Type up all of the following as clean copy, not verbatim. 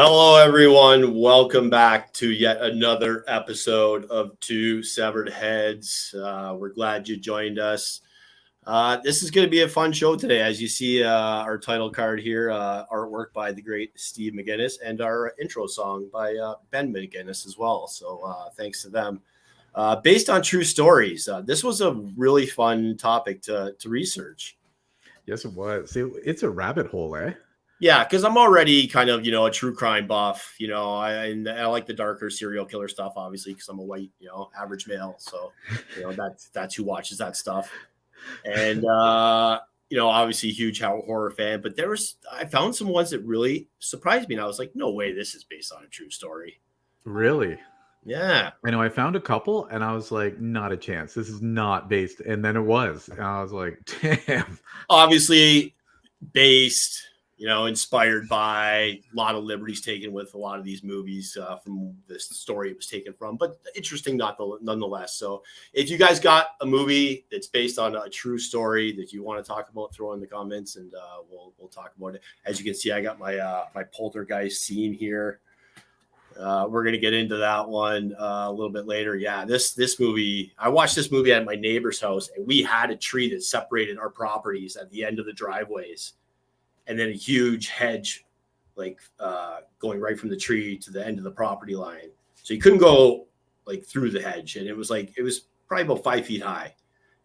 Hello, everyone. Welcome back to yet another episode of Two Severed Heads. We're glad you joined us. This is going to be a fun show today. As you see our title card here, artwork by the great Steve McGinnis, and our intro song by Ben McGinnis as well. So thanks to them. Based on true stories, this was a really fun topic to research. Yes, it was. It's a rabbit hole, eh? Yeah, because I'm already kind of, a true crime buff. I like the darker serial killer stuff, obviously, because I'm a white, average male. So, that's who watches that stuff. And, obviously huge horror fan. But I found some ones that really surprised me. And I was like, no way, this is based on a true story. Really? Yeah. I know I found a couple and I was like, not a chance. This is not based. And then it was. And I was like, damn. Obviously based, inspired by a lot of liberties taken with a lot of these movies from this story it was taken from, but interesting nonetheless. So if you guys got a movie that's based on a true story that you want to talk about, throw in the comments and we'll talk about it. As you can see, I got my poltergeist scene here. We're going to get into that one a little bit later. Yeah, this movie, I watched this movie at my neighbor's house, and we had a tree that separated our properties at the end of the driveways. And then a huge hedge, going right from the tree to the end of the property line. So you couldn't go through the hedge. And it was probably about 5 feet high.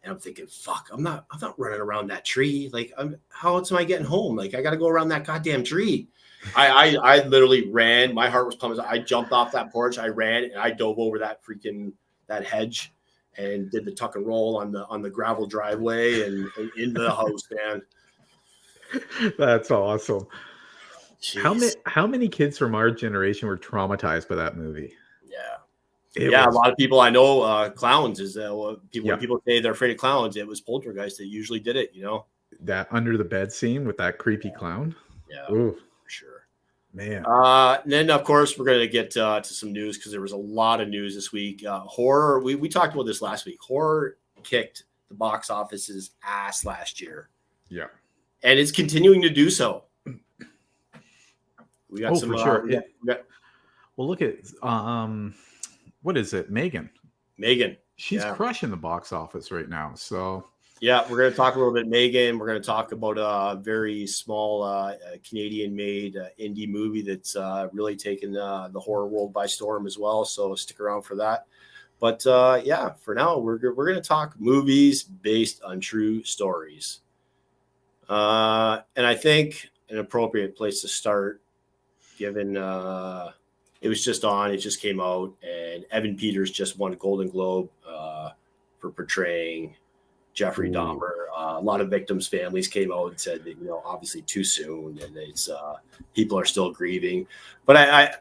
And I'm thinking, fuck, I'm not running around that tree. How else am I getting home? I got to go around that goddamn tree. I literally ran. My heart was pumping. I jumped off that porch. I ran and I dove over that hedge and did the tuck and roll on the gravel driveway and into the house, man. That's awesome. Jeez. How many kids from our generation were traumatized by that movie? Yeah. A lot of people I know, clowns is when people say they're afraid of clowns, it was Poltergeist that usually did it, That under the bed scene with that creepy clown. Yeah. Ooh. For sure. Man. And then of course we're going to get to some news because there was a lot of news this week. Horror. We talked about this last week. Horror kicked the box office's ass last year. Yeah. And it's continuing to do so. We got some. For sure. Well, look at what is it? Megan. She's crushing the box office right now. So yeah, we're going to talk a little bit Megan. We're going to talk about a very small Canadian-made indie movie that's really taken the horror world by storm as well. So stick around for that. But for now, we're going to talk movies based on true stories. And I think an appropriate place to start, given it was just on, it just came out, and Evan Peters just won a Golden Globe for portraying Jeffrey Dahmer. A lot of victims' families came out and said that, obviously too soon, and it's people are still grieving. But I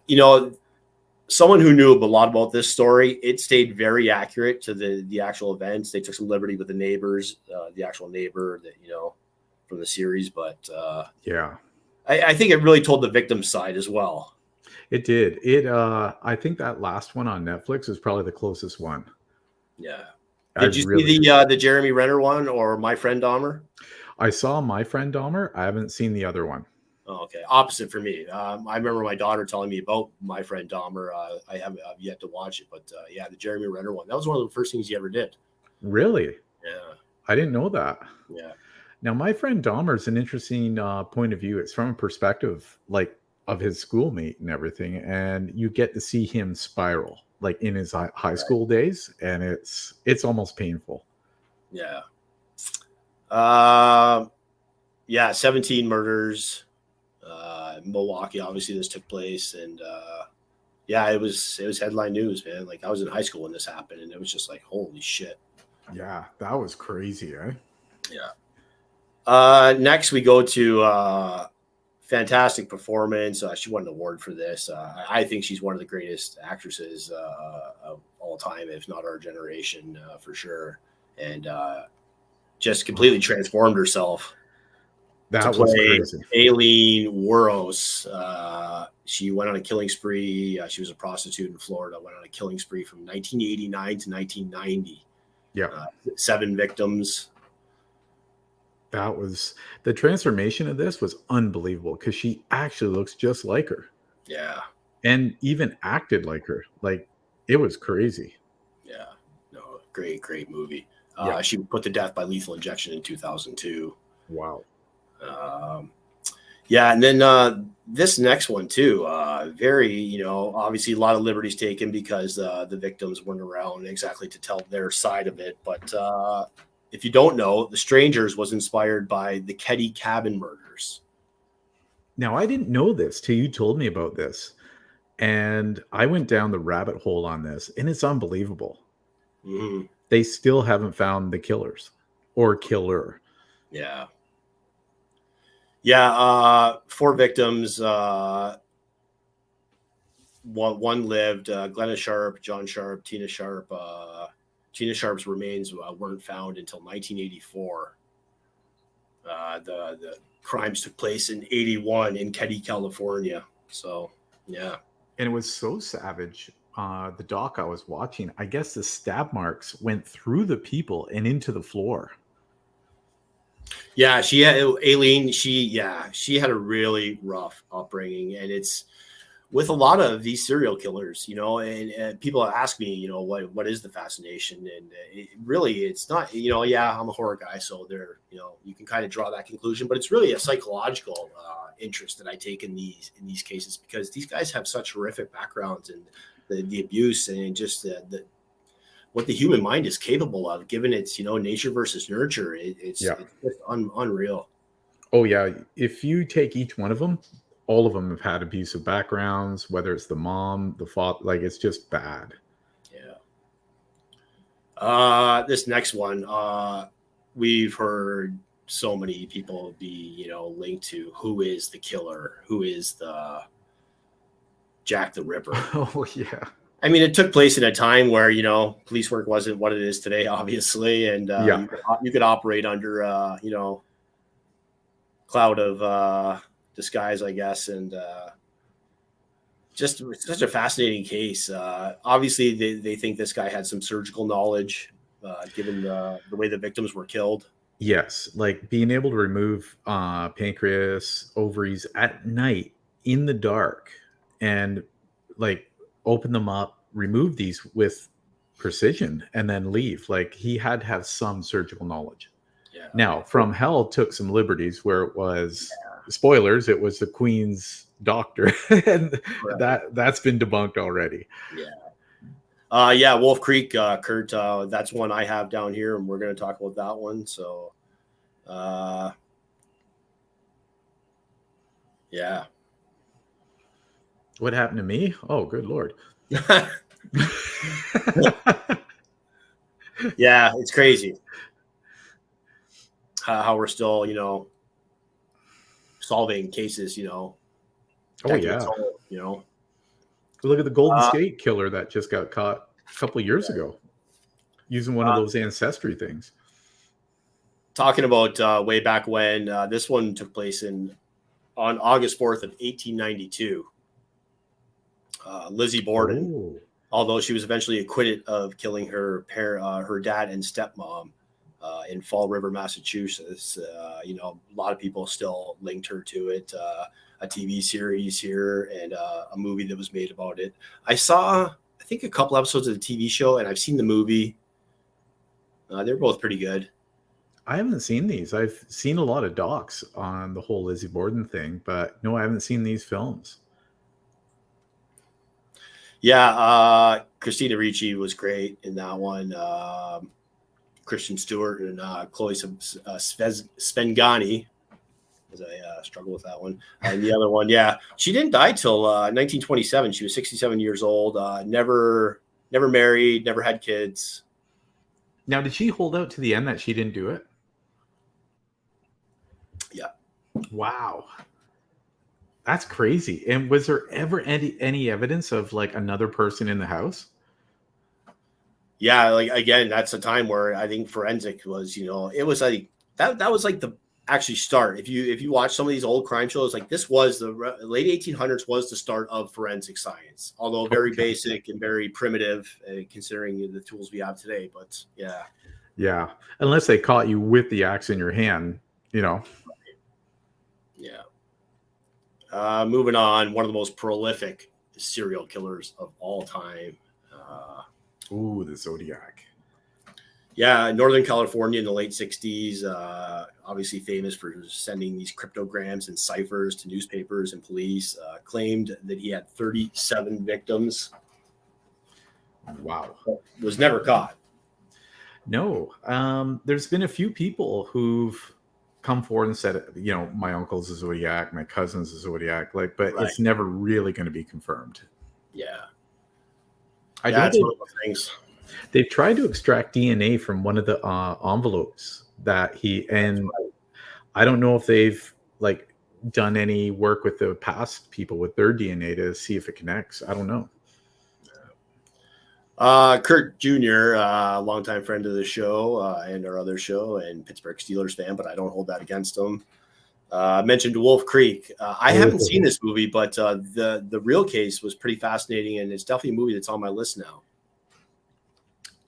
someone who knew a lot about this story, it stayed very accurate to the actual events. They took some liberty with the neighbors, the actual neighbor that from the series, but I think it really told the victim side as well. It did. I think that last one on Netflix is probably the closest one. Yeah. Did you see the Jeremy Renner one or My Friend Dahmer? I saw My Friend Dahmer. I haven't seen the other one. Oh, okay. Opposite for me. I remember my daughter telling me about My Friend Dahmer. I have yet to watch it, but the Jeremy Renner one. That was one of the first things he ever did. Really? Yeah. I didn't know that. Yeah. Now, My Friend Dahmer is an interesting point of view. It's from a perspective of his schoolmate and everything, and you get to see him spiral in his high school days, and it's almost painful. Yeah. 17 murders. Milwaukee, obviously this took place, and it was headline news, man. I was in high school when this happened, and it was just holy shit. Yeah, that was crazy, eh? Yeah. Next we go to fantastic performance. She won an award for this. I think she's one of the greatest actresses of all time, if not our generation, for sure. And just completely transformed herself. That was crazy. Aileen Wuornos. She went on a killing spree. She was a prostitute in Florida. Went on a killing spree from 1989 to 1990. Yeah. 7 victims. That was the transformation of this was unbelievable because she actually looks just like her. Yeah. and even acted like her. Like, it was crazy. Yeah. No, great movie. Yeah. She was put to death by lethal injection in 2002. Wow. Um, yeah, and then this next one too, very, obviously a lot of liberties taken because the victims weren't around exactly to tell their side of it. But if you don't know, The Strangers was inspired by the Ketty Cabin murders. Now, I didn't know this till you told me about this. And I went down the rabbit hole on this, and it's unbelievable. Mm-hmm. They still haven't found the killers or killer. Yeah. Yeah, 4 victims. One lived. Glenna Sharp, John Sharp, Tina Sharp. Tina Sharp's remains weren't found until 1984. The crimes took place in 81 in Ketty, California. So, yeah. And it was so savage. The doc I was watching, I guess the stab marks went through the people and into the floor. Yeah, she had Aileen. She had a really rough upbringing, and it's with a lot of these serial killers, and people ask me, what is the fascination? And it's not, yeah, I'm a horror guy, so you can kind of draw that conclusion, but it's really a psychological interest that I take in these cases, because these guys have such horrific backgrounds, and the abuse, and just what the human mind is capable of, given its nature versus nurture. It's just unreal. Oh yeah, if you take each one of them, all of them have had abusive backgrounds, whether it's the mom, the father, like, it's just bad. Yeah. This next one, we've heard so many people be, linked to who is the killer, who is the Jack the Ripper. Oh yeah. I mean, it took place in a time where, police work wasn't what it is today, obviously. And you could operate under, cloud of disguise, I guess. And just such a fascinating case. Obviously, they think this guy had some surgical knowledge, given the way the victims were killed. Yes, like being able to remove pancreas, ovaries at night in the dark, and like open them up, remove these with precision, and then leave. Like, he had to have some surgical knowledge. Yeah. Now, From Hell took some liberties where it was, spoilers, it was the Queen's doctor, and that's been debunked already. Yeah. Wolf Creek, Kurt, that's one I have down here, and we're going to talk about that one. So, yeah. What happened to me? Oh, good Lord. Yeah, it's crazy how we're still, solving cases, Oh yeah. Old, Look at the Golden State Killer that just got caught a couple of years ago using one of those ancestry things. Talking about way back when, this one took place on August 4th of 1892. Lizzie Borden, although she was eventually acquitted of killing her dad and stepmom in Fall River, Massachusetts. A lot of people still linked her to it. A TV series here and a movie that was made about it. I think a couple episodes of the TV show, and I've seen the movie. They're both pretty good. I haven't seen these. I've seen a lot of docs on the whole Lizzie Borden thing, but no, I haven't seen these films. Yeah, Christina Ricci was great in that one. Kristen Stewart and Chloe Svengani, as I struggle with that one. And the other one, yeah, she didn't die till 1927. She was 67 years old. Never married, never had kids. Now, did she hold out to the end that she didn't do it? Yeah. Wow. That's crazy. And was there ever any evidence of like another person in the house? Yeah, like again, that's a time where I think forensic was, it was like that was like the actually start. If you watch some of these old crime shows, like this was the late 1800s was the start of forensic science, although very basic and very primitive considering the tools we have today. But yeah, unless they caught you with the axe in your hand, Yeah. Moving on, one of the most prolific serial killers of all time. Ooh, the Zodiac. Yeah, Northern California in the late 60s, obviously famous for sending these cryptograms and ciphers to newspapers and police, claimed that he had 37 victims. Wow. Was never caught. No, there's been a few people who've come forward and said, my uncle's a Zodiac, my cousin's a Zodiac, but Right. it's never really going to be confirmed. Yeah. I Yeah, know it's one of those things. they've tried to extract DNA from one of the envelopes that and I don't know if they've done any work with the past people with their DNA to see if it connects. I don't know. Kurt Jr., longtime friend of the show and our other show, and Pittsburgh Steelers fan, but I don't hold that against him. Mentioned Wolf Creek. I haven't seen this movie, but the real case was pretty fascinating, and it's definitely a movie that's on my list now.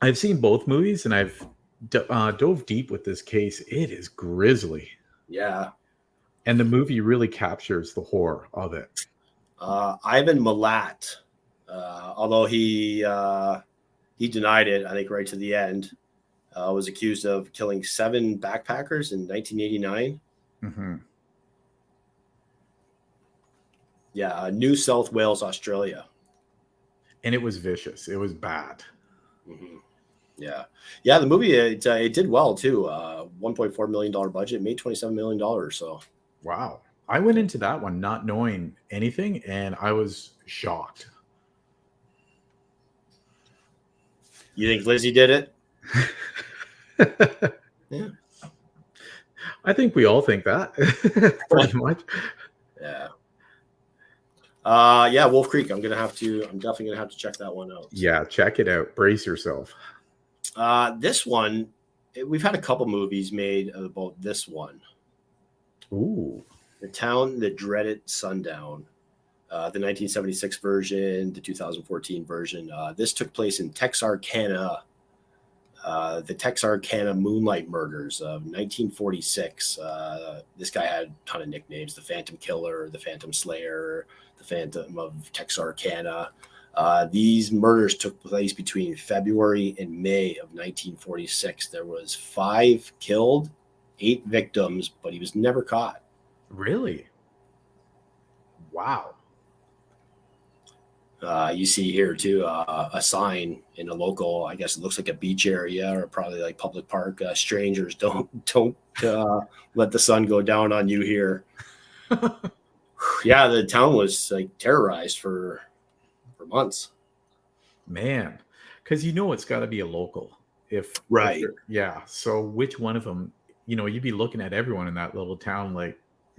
I've seen both movies, and I've dove deep with this case. It is grisly. Yeah. And the movie really captures the horror of it. Ivan Milat, although he denied it, I think right to the end, was accused of killing 7 backpackers in 1989. Mm-hmm. Yeah, New South Wales, Australia. And it was vicious. It was bad. Mm-hmm. Yeah. The movie it did well too. $1.4 million budget, made $27 million. So wow, I went into that one not knowing anything, and I was shocked. You think Lizzie did it? Yeah, I think we all think that pretty much. Yeah. Wolf Creek. I'm definitely gonna have to check that one out. Yeah, check it out. Brace yourself. This one, we've had a couple movies made about this one. Ooh. The Town That Dreaded Sundown, the 1976 version, the 2014 version. This took place in Texarkana, the Texarkana Moonlight Murders of 1946. This guy had a ton of nicknames: the Phantom Killer, the Phantom Slayer, the Phantom of Texarkana. These murders took place between February and May of 1946. There was 5 killed, 8 victims, but he was never caught. Really? Wow. You see here too a sign in a local, I guess it looks like a beach area or probably like public park. Strangers don't let the sun go down on you here. Yeah, the town was like terrorized for months. Man, because it's got to be a local. Right. Yeah. So which one of them? You'd be looking at everyone in that little town like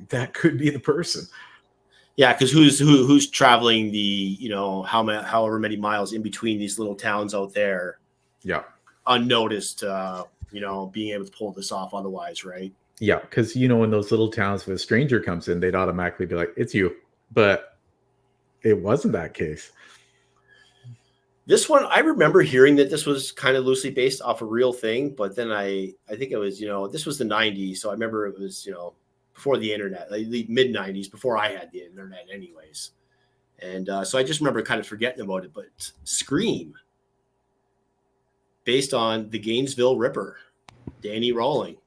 that could be the person. Yeah, because who's traveling the however many miles in between these little towns out there? Yeah. Unnoticed, being able to pull this off otherwise, right? Yeah, because in those little towns, if a stranger comes in, they'd automatically be like, "It's you," but it wasn't that case. This one, I remember hearing that this was kind of loosely based off a real thing, but then I think it was, this was the 90s, so I remember it was, before the internet, like the mid 90s, before I had the internet anyways. And so I just remember kind of forgetting about it, but Scream, based on the Gainesville Ripper, Danny Rawling.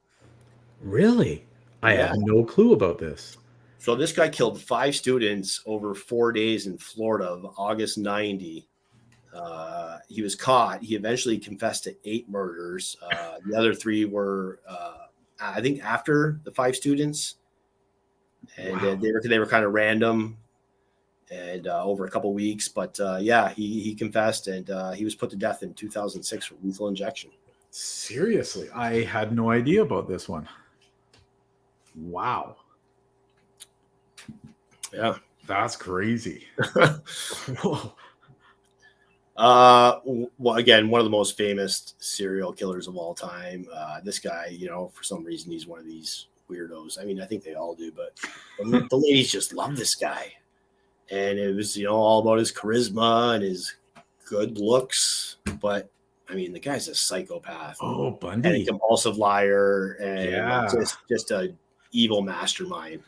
Really? I have no clue about this. So this guy killed 5 students over 4 days in Florida of August 90. He was caught. He eventually confessed to 8 murders. The other 3 were, I think, after the 5 students, and wow. they were kind of random and over a couple weeks. But he confessed, and he was put to death in 2006 for lethal injection. Seriously, I had no idea about this one. Wow. Yeah, that's crazy. Whoa. Well, again, one of the most famous serial killers of all time. This guy, for some reason, he's one of these weirdos. I mean, I think they all do, but the ladies just love this guy. And it was, all about his charisma and his good looks. But I mean, the guy's a psychopath. Oh, Bundy. And a compulsive liar and just a evil mastermind.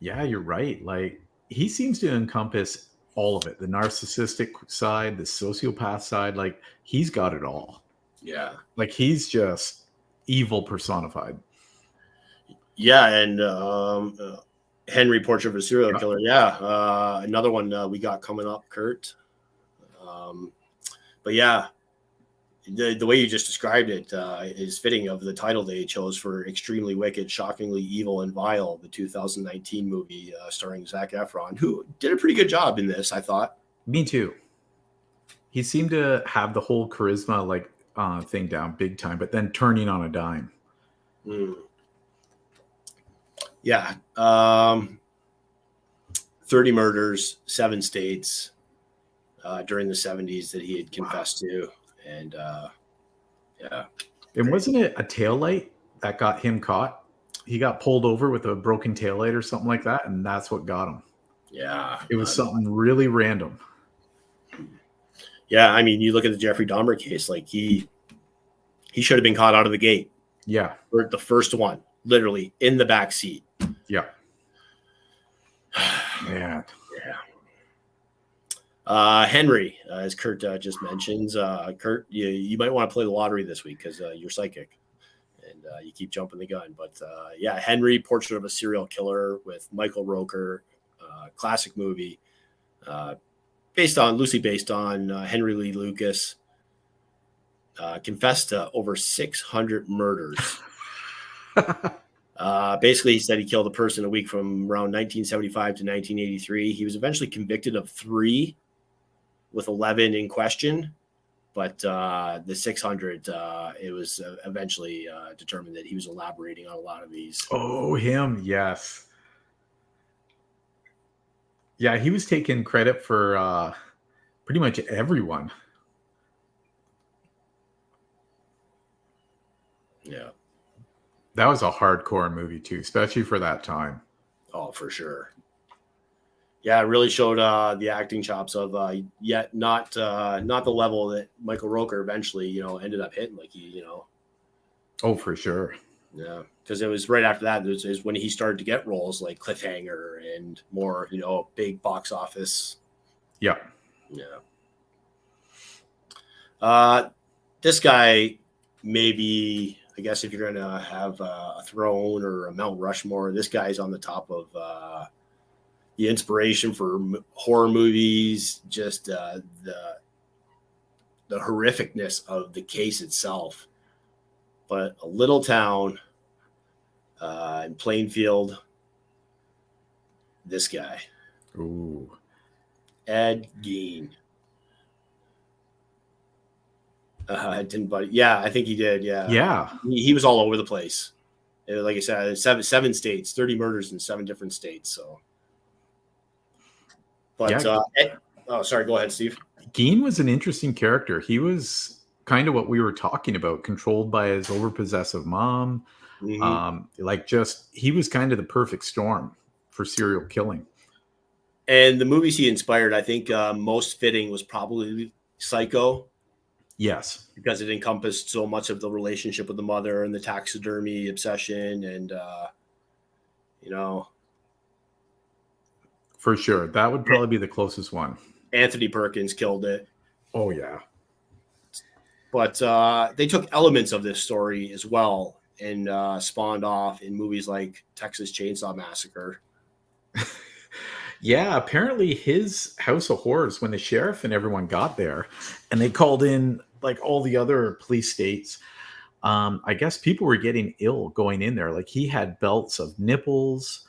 Yeah, you're right. Like, he seems to encompass all of it, the narcissistic side, the sociopath side. Like, he's got it all. Yeah. Like, he's just evil personified. Yeah, and Henry, Portrait of a Serial Killer. Yeah, another one we got coming up, Kurt. But yeah, the way you just described it is fitting of the title they chose for Extremely Wicked, Shockingly Evil, and Vile, the 2019 movie starring Zac Efron, who did a pretty good job in this, I thought. Me too. He seemed to have the whole charisma like thing down big time, but then turning on a dime. Yeah. 30 murders, 7 states during the 70s that he had confessed to. And yeah. And wasn't it a taillight that got him caught? He got pulled over with a broken taillight or something like that, and that's what got him. Yeah. It was something really random. Yeah, I mean, you look at the Jeffrey Dahmer case, like he should have been caught out of the gate. Yeah. For the first one, literally in the back seat. Yeah. Man. Yeah. Henry, as Kurt just mentions, Kurt, you might want to play the lottery this week because you're psychic and you keep jumping the gun. But yeah, Henry, Portrait of a Serial Killer with Michael Rooker, classic movie, loosely based on Henry Lee Lucas. Confessed to over 600 murders. Basically, he said he killed a person a week from around 1975 to 1983. He was eventually convicted of 3 with 11 in question. But the 600, it was eventually determined that he was elaborating on a lot of these. Oh, him. Yes. Yeah, he was taking credit for pretty much everyone. Yeah. That was a hardcore movie too, especially for that time. Oh, for sure. Yeah, it really showed the acting chops of yet not the level that Michael Rooker eventually, ended up hitting. Like he. Oh, for sure. Yeah, because it was right after that is when he started to get roles like Cliffhanger and more, big box office. Yeah. Yeah. This guy, maybe, I guess if you're going to have a throne or a Mount Rushmore, this guy's on the top of the inspiration for horror movies, just the horrificness of the case itself. But a little town in Plainfield, this guy. Ooh. Ed Gein. Yeah, I think he did. Yeah. Yeah. He was all over the place. Like I said, seven states, 30 murders in 7 different states. So, but sorry, go ahead, Steve. Gein was an interesting character. He was kind of what we were talking about, controlled by his overpossessive mom. Mm-hmm. He was kind of the perfect storm for serial killing. And the movies he inspired, I think most fitting was probably Psycho. Yes. Because it encompassed so much of the relationship with the mother and the taxidermy obsession and, For sure. That would probably be the closest one. Anthony Perkins killed it. Oh, yeah. But they took elements of this story as well and spawned off in movies like Texas Chainsaw Massacre. Yeah, apparently his House of Horrors, when the sheriff and everyone got there and they called in like all the other police states, I guess people were getting ill going in there. Like he had belts of nipples,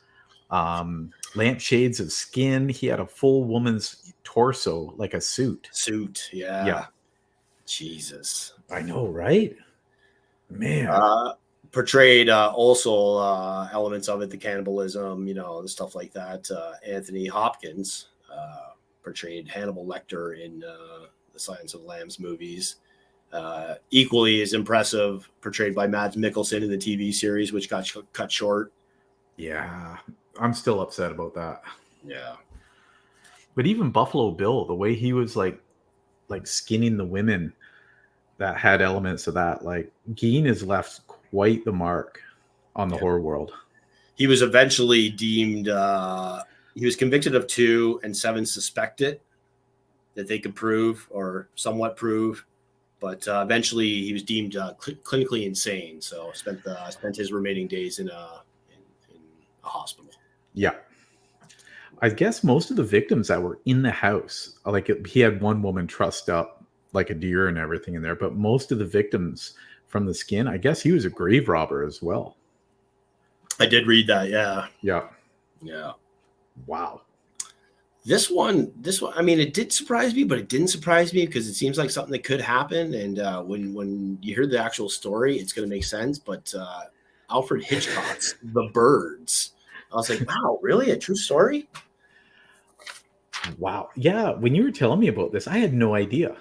lampshades of skin. He had a full woman's torso, like a suit. Yeah. Yeah. Jesus. I know, right? Man. Portrayed also elements of it, the cannibalism, and stuff like that. Anthony Hopkins portrayed Hannibal Lecter in the Silence of the Lambs movies. Equally as impressive, portrayed by Mads Mikkelsen in the TV series, which got cut short. Yeah, I'm still upset about that. Yeah. But even Buffalo Bill, the way he was like skinning the women, that had elements of that. Like Gein has left quite the mark on the horror world. He was eventually deemed He was convicted of 2, and 7 suspected that they could prove or somewhat prove. But eventually, he was deemed clinically insane. So spent his remaining days in a hospital. Yeah. I guess most of the victims that were in the house, like he had one woman trussed up like a deer and everything in there, but most of the victims from the skin, I guess he was a grave robber as well. I did read that. Yeah. Yeah. Wow. This one, I mean, it did surprise me, but it didn't surprise me because it seems like something that could happen. And when you hear the actual story, it's going to make sense. But Alfred Hitchcock's The Birds, I was like, wow, really? A true story? Wow. Yeah. When you were telling me about this, I had no idea.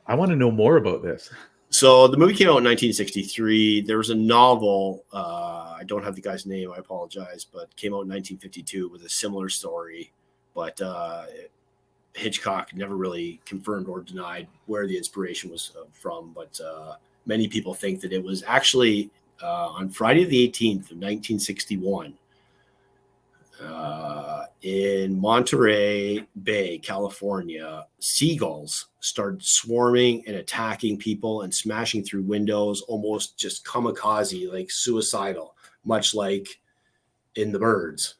I want to know more about this. So the movie came out in 1963. There was a novel. I don't have the guy's name. I apologize, but came out in 1952 with a similar story. But Hitchcock never really confirmed or denied where the inspiration was from. But many people think that it was actually on Friday the 18th of 1961. In Monterey Bay, California, seagulls started swarming and attacking people and smashing through windows, almost just kamikaze, like suicidal, much like in The Birds.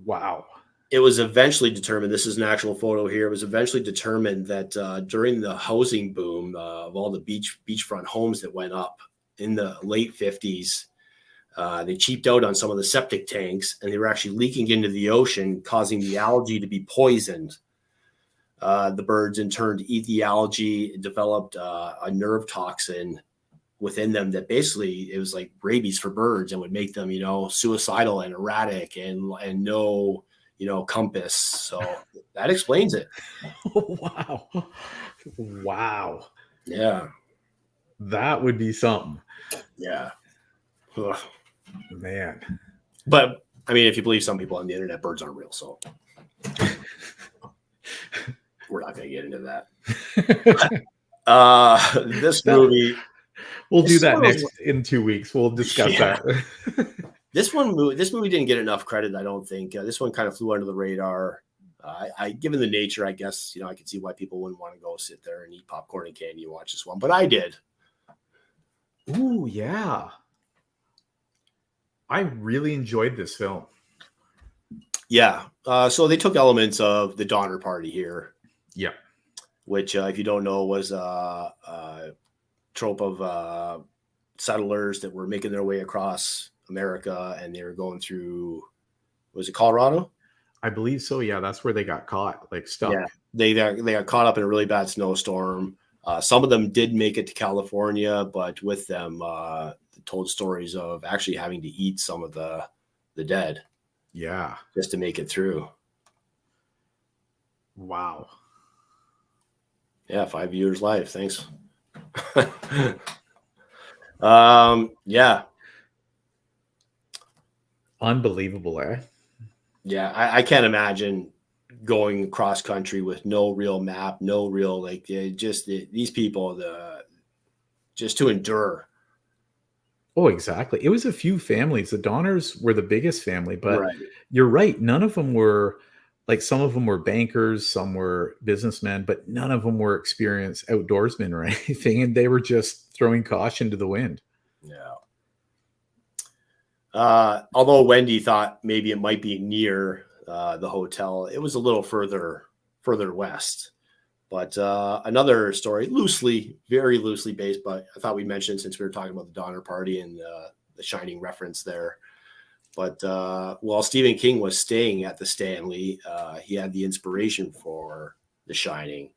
Wow. It was eventually determined, this is an actual photo here, it was eventually determined that during the housing boom of all the beachfront homes that went up in the late 50s, they cheaped out on some of the septic tanks, and they were actually leaking into the ocean, causing the algae to be poisoned. The birds, in turn, to eat the algae, developed a nerve toxin within them that basically it was like rabies for birds and would make them, suicidal and erratic and no, compass. So that explains it. Wow. Wow. Yeah. That would be something. Yeah. Ugh. Man. But I mean, if you believe some people on the internet, birds aren't real. So we're not going to get into that. This movie. We'll do that in 2 weeks. We'll discuss that. This movie didn't get enough credit, I don't think. This one kind of flew under the radar. Given the nature, I guess, I could see why people wouldn't want to go sit there and eat popcorn and candy and watch this one, but I did. Ooh, yeah. I really enjoyed this film. Yeah. So they took elements of the Donner Party here. Yeah. Which, if you don't know, was a trope of settlers that were making their way across America, and they were going through, was it Colorado? I believe so. Yeah, that's where they got caught, like stuck. Yeah, they got caught up in a really bad snowstorm. Some of them did make it to California, but with them, told stories of actually having to eat some of the dead. Yeah, just to make it through. Wow. Yeah, 5 years life. Thanks. Yeah. Unbelievable, eh? Yeah, I can't imagine going cross country with no real map, no real these people just to endure. Oh, exactly. It was a few families. The Donners were the biggest family, but right. You're right. None of them were some of them were bankers, some were businessmen, but none of them were experienced outdoorsmen or anything. And they were just throwing caution to the wind. Yeah. Although Wendy thought maybe it might be near the hotel, it was a little further west. But another story, very loosely based, but I thought we'd mention since we were talking about the Donner Party and the Shining reference there. But while Stephen King was staying at the Stanley, he had the inspiration for The Shining.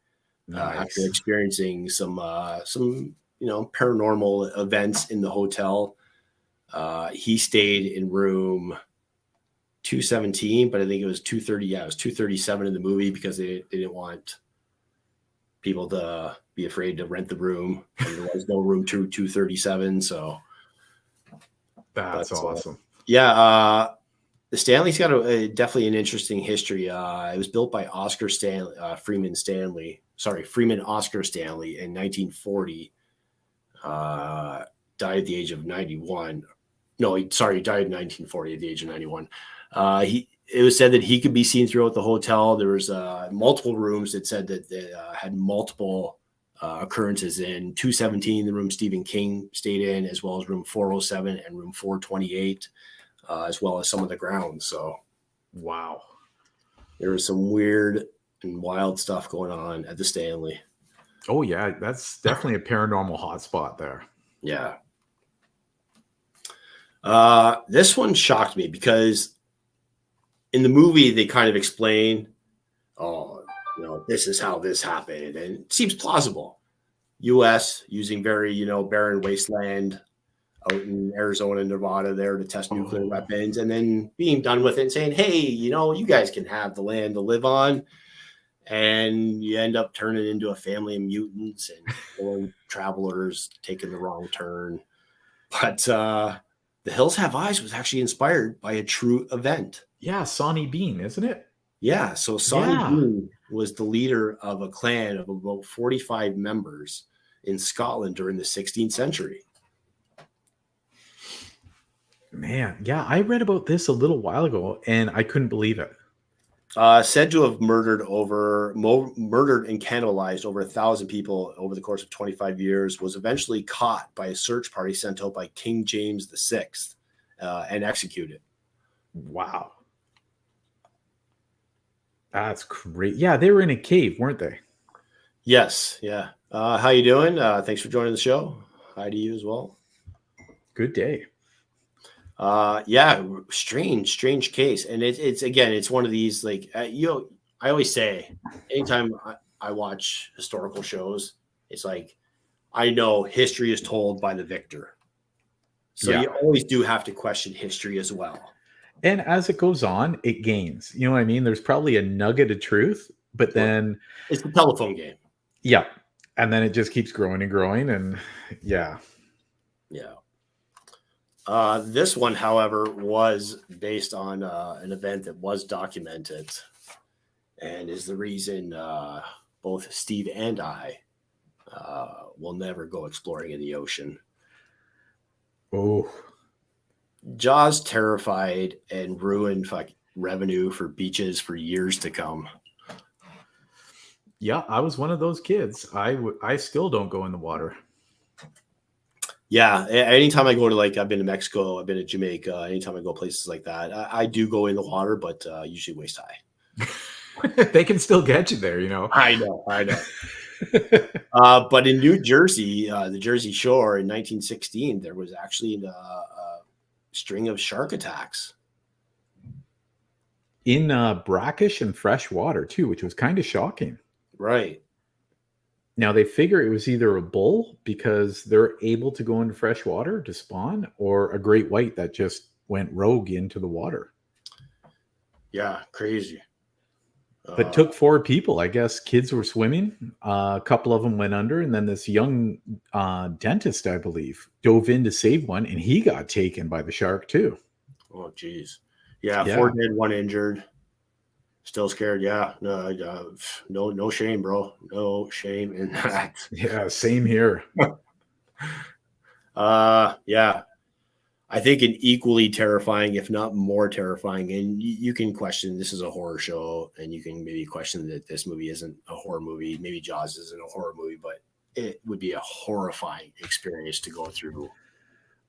Nice. After experiencing some paranormal events in the hotel. He stayed in room 217, but I think it was 230. Yeah, it was 237 in the movie because they didn't want people to be afraid to rent the room. And there was no room 237. So that's awesome. Yeah. The Stanley's got definitely an interesting history. It was built by Freeman Oscar Stanley in 1940. Died at the age of 91. No, he died in 1940 at the age of 91. It was said that he could be seen throughout the hotel. There was multiple rooms that said that they had multiple occurrences in 217, the room Stephen King stayed in, as well as room 407 and room 428, as well as some of the grounds. So, wow. There was some weird and wild stuff going on at the Stanley. Oh yeah, that's definitely a paranormal hotspot there. Yeah. This one shocked me because in the movie they kind of explain, oh, this is how this happened, and it seems plausible. U.S. using very, barren wasteland out in Arizona and Nevada there to test nuclear weapons, and then being done with it and saying, hey, you guys can have the land to live on. And you end up turning into a family of mutants and travelers taking the wrong turn. But The Hills Have Eyes was actually inspired by a true event. Yeah, Sonny Bean, isn't it? Yeah. So Sonny Bean was the leader of a clan of about 45 members in Scotland during the 16th century. Man, yeah, I read about this a little while ago and I couldn't believe it. Said to have murdered and cannibalized over 1,000 people over the course of 25 years, was eventually caught by a search party sent out by King James VI and executed. Wow. That's great. Yeah, they were in a cave, weren't they? Yes. Yeah. How you doing? Thanks for joining the show. Hi to you as well. Good day. Yeah, strange case. And it's one of these, like, I always say, anytime I watch historical shows, it's like, I know history is told by the victor. So you always do have to question history as well. And as it goes on, it gains. You know what I mean? There's probably a nugget of truth, but then it's the telephone game. Yeah. And then it just keeps growing and growing. And yeah. Yeah. This one, however, was based on an event that was documented, and is the reason both Steve and I will never go exploring in the ocean. Oh. Jaws terrified and ruined revenue for beaches for years to come. Yeah, I was one of those kids. I still don't go in the water. Yeah, anytime I go to, I've been to Mexico, I've been to Jamaica, anytime I go places like that, I do go in the water, but usually waist high. They can still get you there, I know. But in New Jersey, the Jersey Shore in 1916, there was actually a string of shark attacks. In brackish and fresh water, too, which was kind of shocking. Right. Now, they figure it was either a bull because they're able to go into fresh water to spawn, or a great white that just went rogue into the water. Yeah, crazy. But took 4 people. I guess kids were swimming. A couple of them went under, and then this young dentist, I believe, dove in to save one, and he got taken by the shark too. Oh, geez. Yeah, 4 dead, 1 injured. Still scared. Yeah. No shame, bro. No shame in that. Yeah, same here. Yeah. I think an equally terrifying, if not more terrifying, and you can question, this is a horror show, and you can maybe question that this movie isn't a horror movie. Maybe Jaws isn't a horror movie, but it would be a horrifying experience to go through.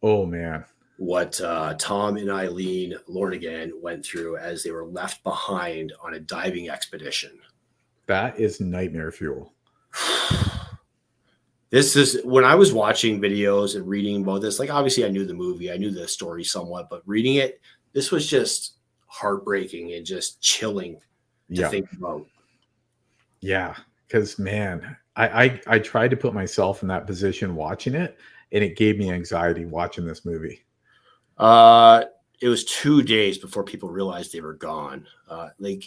Oh, man. What Tom and Eileen Lordigan went through as they were left behind on a diving expedition. That is nightmare fuel. This is when I was watching videos and reading about this. Obviously, I knew the movie, I knew the story somewhat, but reading it, this was just heartbreaking and just chilling to think about. Yeah, because man, I tried to put myself in that position watching it, and it gave me anxiety watching this movie. It was 2 days before people realized they were gone. Do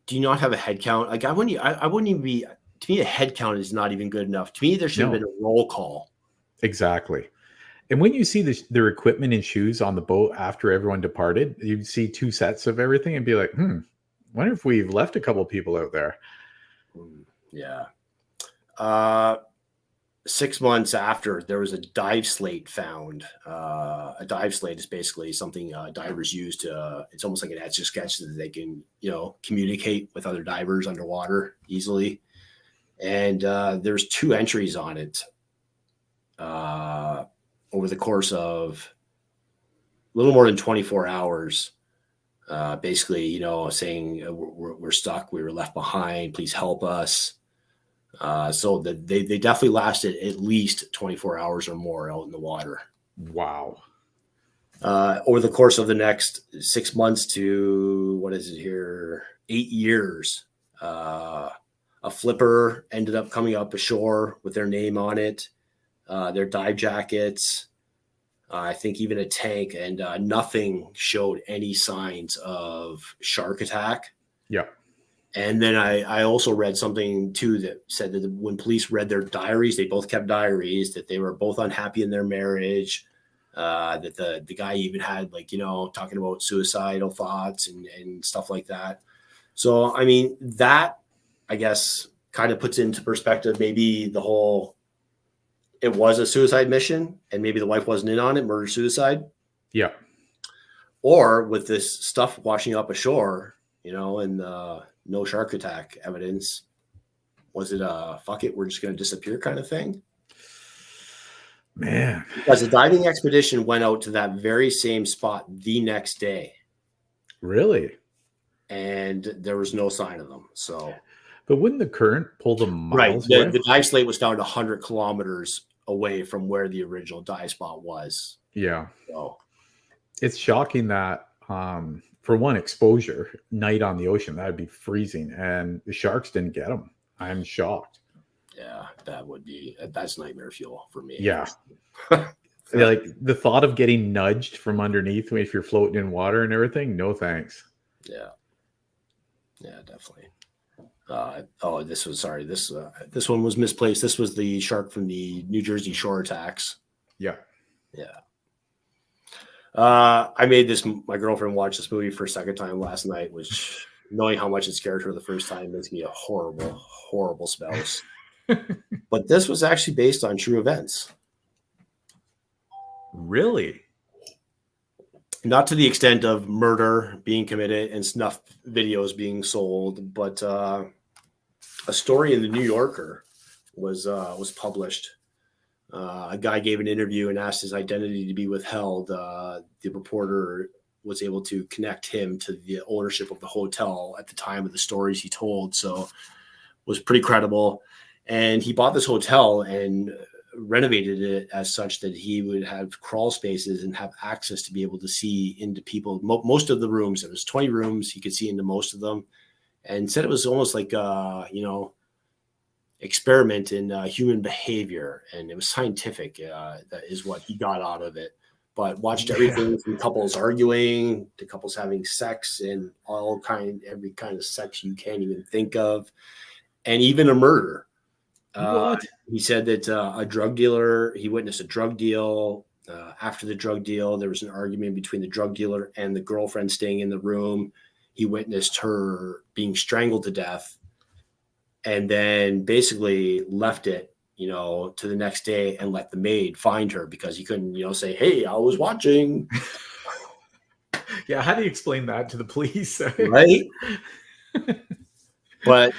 you not have a head count? I wouldn't even be. To me, a head count is not even good enough. To me, there should have been a roll call. Exactly. And when you see their equipment and shoes on the boat after everyone departed, you'd see 2 sets of everything and be like, wonder if we've left a couple people out there. Yeah. 6 months after, there was a dive slate found. A dive slate is basically something divers use to. It's almost like an etch a sketch so that they can, communicate with other divers underwater easily. And there's 2 entries on it over the course of a little more than 24 hours. Basically, saying we're stuck, we were left behind, please help us. So that they definitely lasted at least 24 hours or more out in the water. Wow. Over the course of the next 6 months to, what is it here, 8 years, a flipper ended up coming up ashore with their name on it, their dive jackets, I think even a tank, and nothing showed any signs of shark attack. Yeah. And then I also read something too that said that when police read their diaries, they both kept diaries, that they were both unhappy in their marriage, that the guy even had talking about suicidal thoughts and stuff like that. So, I mean, that, I guess, kind of puts into perspective maybe the whole, it was a suicide mission and maybe the wife wasn't in on it, murder-suicide. Yeah. Or with this stuff washing up ashore, and no shark attack evidence, was it a fuck it, we're just going to disappear kind of thing? Man. Because the diving expedition went out to that very same spot the next day. Really? And there was no sign of them. So, but wouldn't the current pull them miles right? away? The dive slate was found 100 kilometers away from where the original dive spot was. Yeah. So it's shocking that for one, exposure night on the ocean, that'd be freezing, and the sharks didn't get them. I'm shocked. Yeah, that's nightmare fuel for me. Yeah. Like the thought of getting nudged from underneath if you're floating in water and everything, no thanks. Yeah, definitely. This one was misplaced. This was the shark from the New Jersey shore attacks. Yeah. I made my girlfriend watch this movie for a second time last night, which, knowing how much it scared her the first time, makes me a horrible, horrible spouse. But this was actually based on true events. Really? Not to the extent of murder being committed and snuff videos being sold, but a story in the New Yorker was published. A guy gave an interview and asked his identity to be withheld. The reporter was able to connect him to the ownership of the hotel at the time of the stories he told. So it was pretty credible. And he bought this hotel and renovated it as such that he would have crawl spaces and have access to be able to see into people. Most of the rooms, there was 20 rooms. He could see into most of them, and said it was almost like, experiment in human behavior, and it was scientific. That is what he got out of it. But watched everything from couples arguing to couples having sex and every kind of sex you can't even think of, and even a murder. What? He said that a drug dealer, he witnessed a drug deal. After the drug deal, there was an argument between the drug dealer and the girlfriend staying in the room. He witnessed her being strangled to death, and then basically left it, to the next day and let the maid find her because he couldn't, say, hey, I was watching. Yeah. How do you explain that to the police? Right. But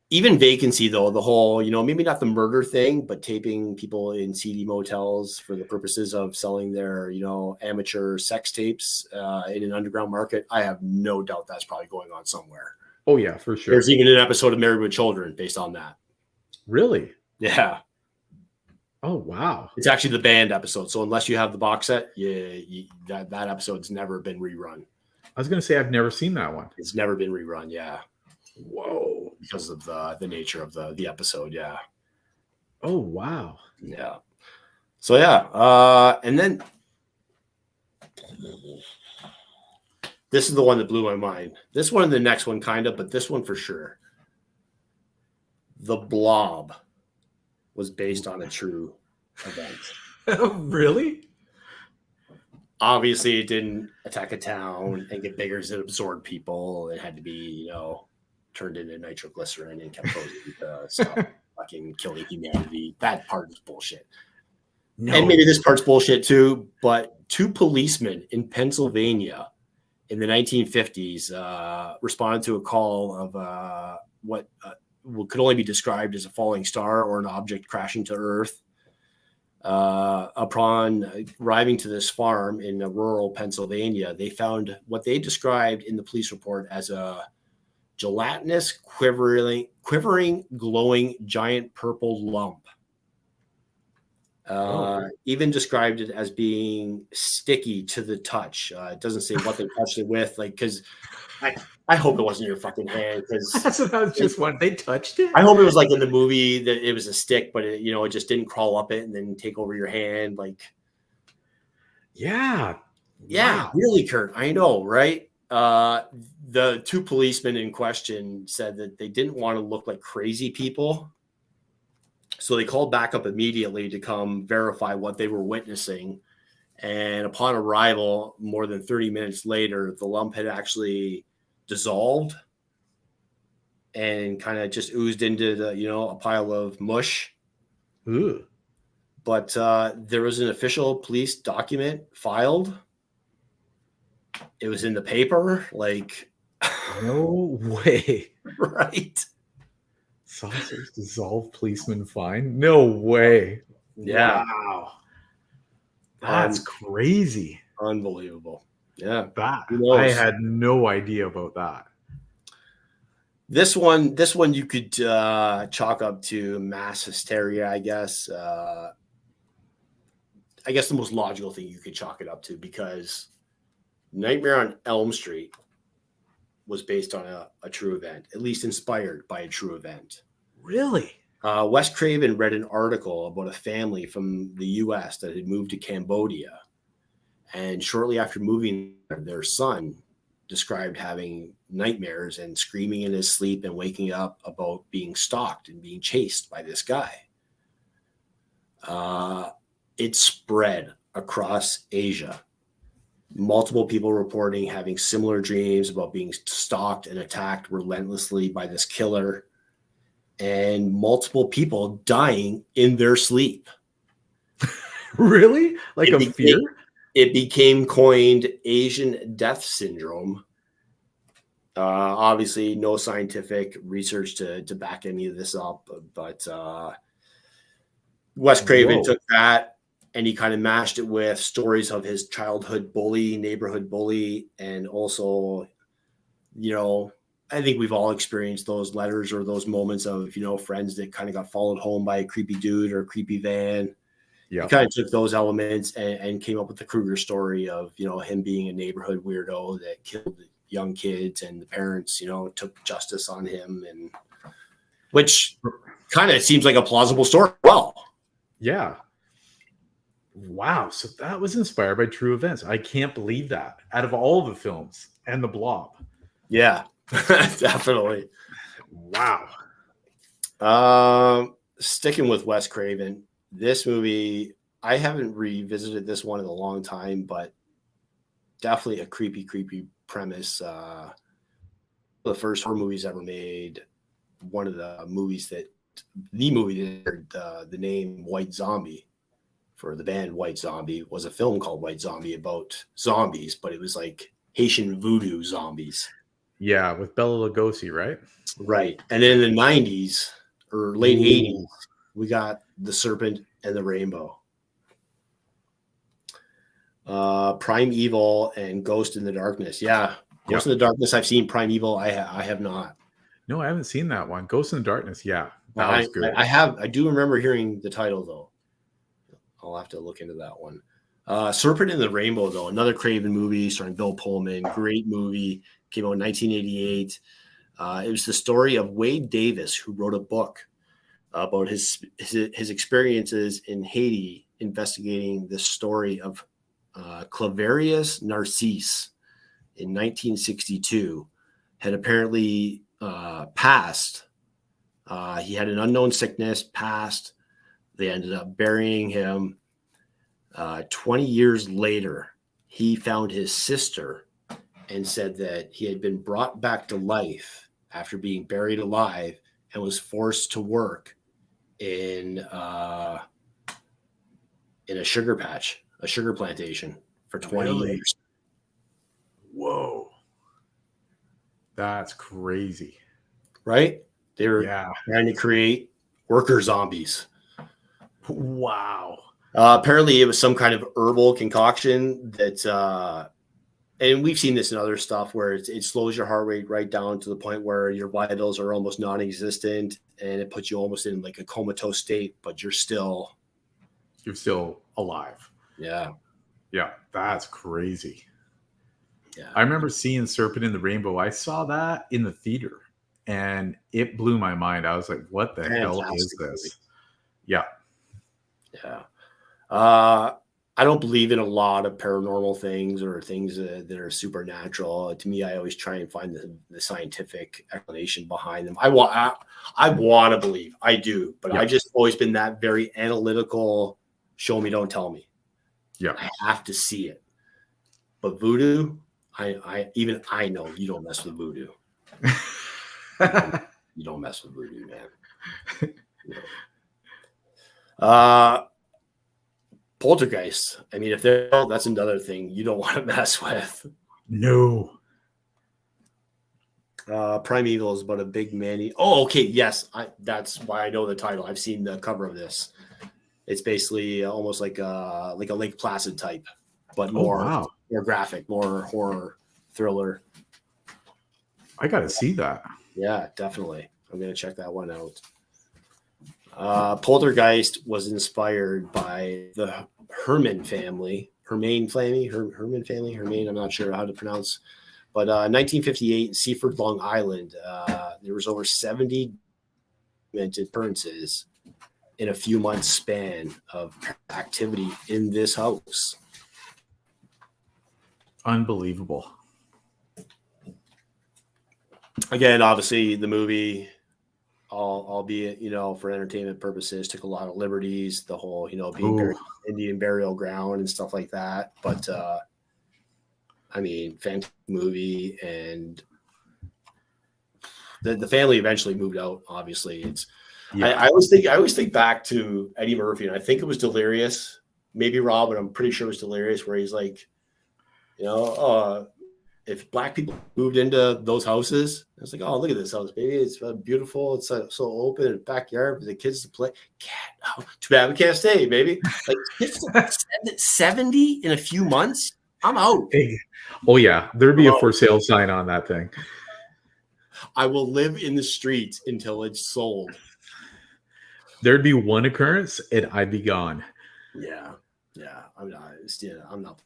even vacancy, though, the whole, maybe not the murder thing, but taping people in seedy motels for the purposes of selling their, amateur sex tapes in an underground market. I have no doubt that's probably going on somewhere. Oh, yeah, for sure. There's even an episode of Married with Children based on that. Really? Yeah. Oh, wow. It's actually the band episode. So unless you have the box set, that episode's never been rerun. I was going to say, I've never seen that one. It's never been rerun. Yeah. Whoa. Because of the nature of the episode. Yeah. Oh, wow. Yeah. So, yeah. And then this is the one that blew my mind. This one and the next one, kind of, but this one for sure. The Blob was based on a true event. Oh, really? Obviously, it didn't attack a town and get bigger as it absorbed people. It had to be, turned into nitroglycerin and kept frozen stuff. fucking killing humanity. That part is bullshit. No. And maybe this part's bullshit too, but 2 policemen in Pennsylvania in the 1950s responded to a call of what could only be described as a falling star or an object crashing to Earth. Upon arriving to this farm in rural Pennsylvania, they found what they described in the police report as a gelatinous, quivering, glowing, giant purple lump. Even described it as being sticky to the touch. It doesn't say what they touched it with, like, because I hope it wasn't your fucking hand, because That's what I was just wondering. They touched it? I hope it was like in the movie that it was a stick, but it, it just didn't crawl up it and then take over your hand. Like, yeah. yeah, Wow. really, Kurt. I know, right? The 2 policemen in question said that they didn't want to look like crazy people. So they called back up immediately to come verify what they were witnessing. And upon arrival, more than 30 minutes later, the lump had actually dissolved and kind of just oozed into the, a pile of mush. Ooh. But there was an official police document filed. It was in the paper, like. No way. Right. Saucers dissolve policeman fine? No way. Yeah. Wow. That's crazy. Unbelievable. Yeah. That I had no idea about that. This one you could chalk up to mass hysteria, I guess. I guess the most logical thing you could chalk it up to, because Nightmare on Elm Street was based on a true event, at least inspired by a true event. Really? Wes Craven read an article about a family from the U.S. that had moved to Cambodia. And shortly after moving, their son described having nightmares and screaming in his sleep and waking up about being stalked and being chased by this guy. It spread across Asia. Multiple people reporting having similar dreams about being stalked and attacked relentlessly by this killer, and multiple people dying in their sleep. Really? Like fear? It became coined Asian death syndrome. Obviously, no scientific research to back any of this up, but Wes Craven took that and he kind of mashed it with stories of his childhood bully, neighborhood bully, and also, I think we've all experienced those letters or those moments of, friends that kind of got followed home by a creepy dude or a creepy van. Yeah. He kind of took those elements and came up with the Krueger story of, him being a neighborhood weirdo that killed young kids, and the parents, took justice on him, and which kind of seems like a plausible story. Well, yeah. Wow. So that was inspired by true events. I can't believe that, out of all the films and The Blob. Yeah, definitely. Wow. Sticking with Wes Craven, this movie, I haven't revisited this one in a long time, but definitely a creepy premise. The first horror movies ever made. One of the movies that the name White Zombie for the band White Zombie was a film called White Zombie about zombies, but it was like Haitian voodoo zombies. Yeah, with Bela Lugosi, right? Right. And then in the 90s or late 80s, we got The Serpent and the Rainbow. Primeval and Ghost in the Darkness. Yeah. Ghost in the Darkness, I've seen. Primeval, I have not. No, I haven't seen that one. Ghost in the Darkness, yeah. That was good. I do remember hearing the title, though. I'll have to look into that one. Serpent and the Rainbow, though, another Craven movie starring Bill Pullman. Great movie. Came out in 1988. It was the story of Wade Davis, who wrote a book about his experiences in Haiti, investigating the story of Claverius Narcisse in 1962. Had apparently passed. He had an unknown sickness, passed. They ended up burying him. 20 years later, he found his sister and said that he had been brought back to life after being buried alive and was forced to work in a sugar patch, a sugar plantation for 20 years. Whoa. That's crazy. Right? They were trying to create worker zombies. Wow. Apparently, it was some kind of herbal concoction that, and we've seen this in other stuff where it slows your heart rate right down to the point where your vitals are almost non-existent, and it puts you almost in like a comatose state, but you're still alive. Yeah. That's crazy. Yeah. I remember seeing Serpent in the Rainbow. I saw that in the theater, and it blew my mind. I was like, "What the hell is this?" Movie. Yeah. I don't believe in a lot of paranormal things or things that are supernatural. To me, I always try and find the scientific explanation behind them. I want to believe, I do, but I've just always been that very analytical. Show me, don't tell me. Yeah, I have to see it. But voodoo, I know you don't mess with voodoo. You don't mess with voodoo, man. Poltergeist. I mean, if that's another thing you don't want to mess with. No. Primeval is about a big manny. Oh, okay. Yes. That's why I know the title. I've seen the cover of this. It's basically almost like a Lake Placid type, but more graphic, more horror thriller. I got to see that. Yeah, definitely. I'm going to check that one out. Poltergeist was inspired by the Herman family. I'm not sure how to pronounce. But 1958 in Seaford, Long Island, there was over 70 documented occurrences in a few months span of activity in this house. Unbelievable. Again, obviously, the movie, albeit, for entertainment purposes, took a lot of liberties, the whole, being buried in Indian burial ground and stuff like that. But, I mean, fantastic movie, and the family eventually moved out. Obviously, I always think back to Eddie Murphy, and I think it was Delirious, maybe Rob, but I'm pretty sure it was Delirious, where he's like, if black people moved into those houses, it's like, oh, look at this house, baby. It's beautiful. It's so open in the backyard for the kids to play. Too bad we can't stay, baby. Like 70 in a few months. I'm out. Oh, yeah. There'd be a for sale sign on that thing. I will live in the streets until it's sold. There'd be one occurrence and I'd be gone. Yeah. I'm not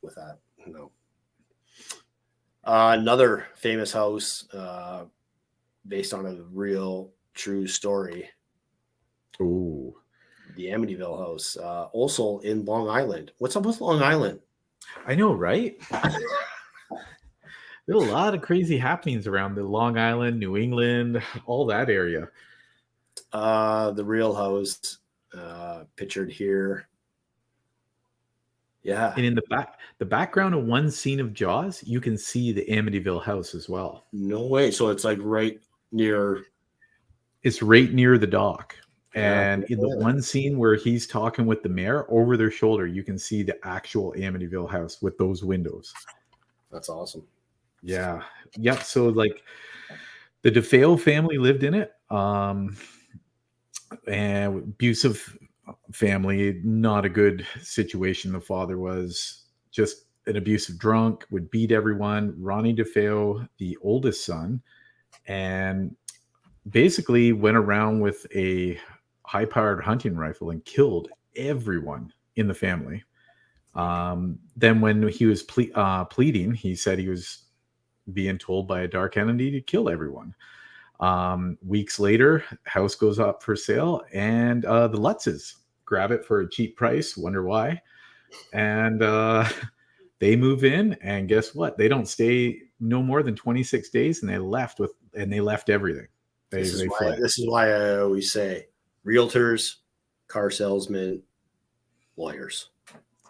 with that. No. Another famous house based on a real true story. Ooh. The Amityville house. Also in Long Island. What's up with Long Island? I know, right? There's a lot of crazy happenings around the Long Island, New England, all that area. The real house pictured here. Yeah. And in the background of one scene of Jaws, you can see the Amityville house as well. No way. So it's like right near. It's right near the dock. And in the one scene where he's talking with the mayor, over their shoulder, you can see the actual Amityville house with those windows. That's awesome. Yeah. Yep. So like the DeFeo family lived in it. And abusive family, not a good situation. The father was just an abusive drunk, would beat everyone. Ronnie DeFeo, the oldest son, and basically went around with a high-powered hunting rifle and killed everyone in the family. Then when he was pleading, he said he was being told by a dark entity to kill everyone. Weeks later, house goes up for sale, and the Lutzes grab it for a cheap price. Wonder why? And they move in, and guess what? They don't stay no more than 26 days, and they left everything. This is why I always say realtors, car salesmen, lawyers.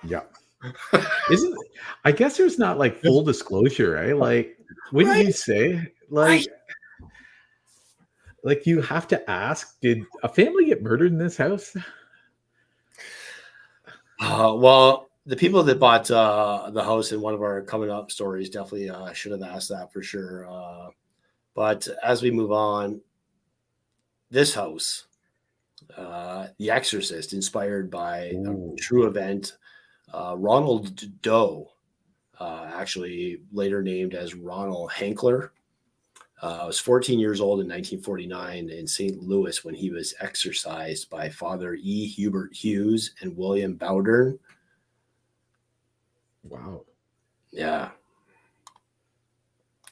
Yeah. I guess there's not like full disclosure, right? Like, wouldn't you say? Like Like, you have to ask, did a family get murdered in this house? Well, the people that bought the house in one of our coming up stories definitely should have asked that for sure. But as we move on, this house, The Exorcist, inspired by a Ooh. true event. Ronald Doe, actually later named as Ronald Hankler, was 14 years old in 1949 in St. Louis when he was exorcised by Father E. Hubert Hughes and William Bowdern. Wow. Yeah.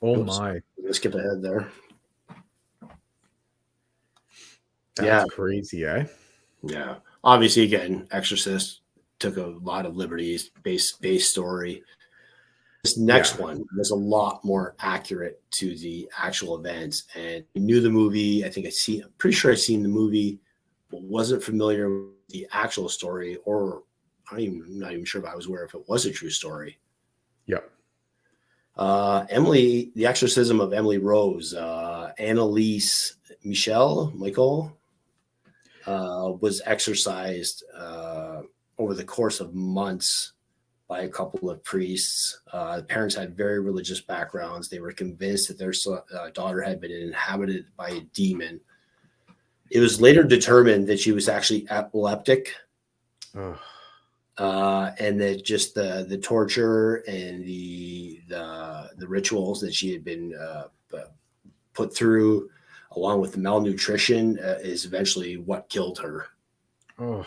Oh Oops. my. Let's skip ahead there. That's crazy, eh? Yeah. Obviously, again, Exorcist took a lot of liberties, base story. This next one was a lot more accurate to the actual events, and I knew the movie. I'm pretty sure I've seen the movie, but wasn't familiar with the actual story, or I'm not even sure if I was aware if it was a true story. Yep. Emily, the exorcism of Emily Rose, Annalise Michael, was exorcised over the course of months by a couple of priests. The parents had very religious backgrounds. They were convinced that their daughter had been inhabited by a demon. It was later determined that she was actually epileptic, and that just the torture and the rituals that she had been put through, along with the malnutrition, is eventually what killed her. Oh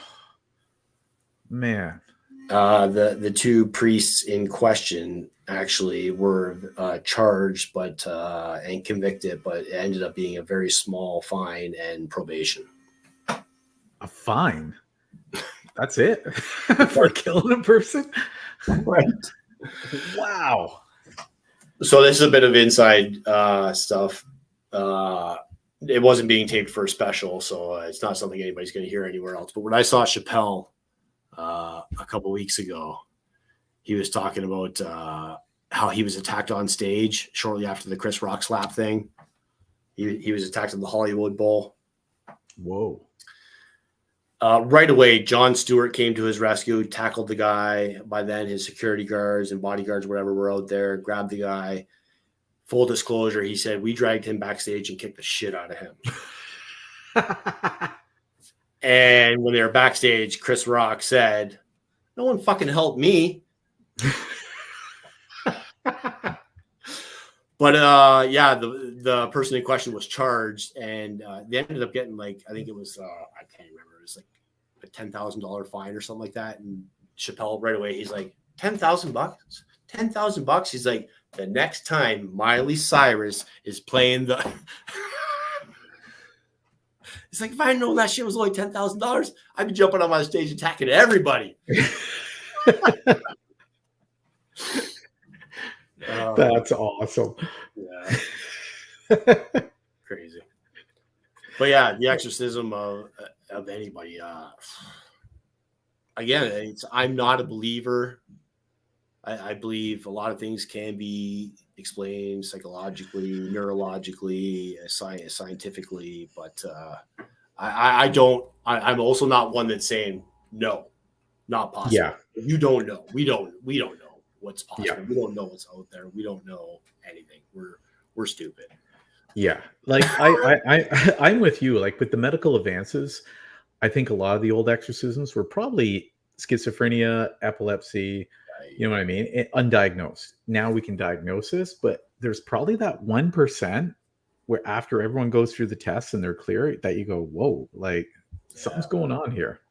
man. The two priests in question actually were charged and convicted, but it ended up being a very small fine and probation. A fine? That's it? For killing a person? Right. Wow. So this is a bit of inside stuff. It wasn't being taped for a special, so it's not something anybody's going to hear anywhere else. But when I saw Chappelle a couple weeks ago, he was talking about how he was attacked on stage shortly after the Chris Rock slap thing. He was attacked in the Hollywood Bowl. Whoa. Right away, Jon Stewart came to his rescue, tackled the guy. By then, his security guards and bodyguards, whatever, were out there, grabbed the guy. Full disclosure, he said, we dragged him backstage and kicked the shit out of him. And when they were backstage, Chris Rock said, no one fucking helped me. But the person in question was charged, and they ended up getting I think it was I can't remember, it was like a $10,000 fine or something like that. And Chappelle right away, he's like, $10,000, $10,000. He's like, the next time Miley Cyrus is playing the, it's like, if I had known that shit was only $10,000, I'd be jumping on my stage attacking everybody. That's awesome. Yeah. Crazy. But yeah, the exorcism of anybody. Again, I'm not a believer. I believe a lot of things can be explained psychologically, neurologically, scientifically, but I don't. I'm also not one that's saying no, not possible. Yeah. You don't know. We don't know what's possible. Yeah. We don't know what's out there. We don't know anything. We're stupid. Yeah. Like I'm with you. Like, with the medical advances, I think a lot of the old exorcisms were probably schizophrenia, epilepsy, you know what I mean? Undiagnosed. Now we can diagnose this, but there's probably that 1% where after everyone goes through the tests and they're clear, that you go, whoa, like something's going on here.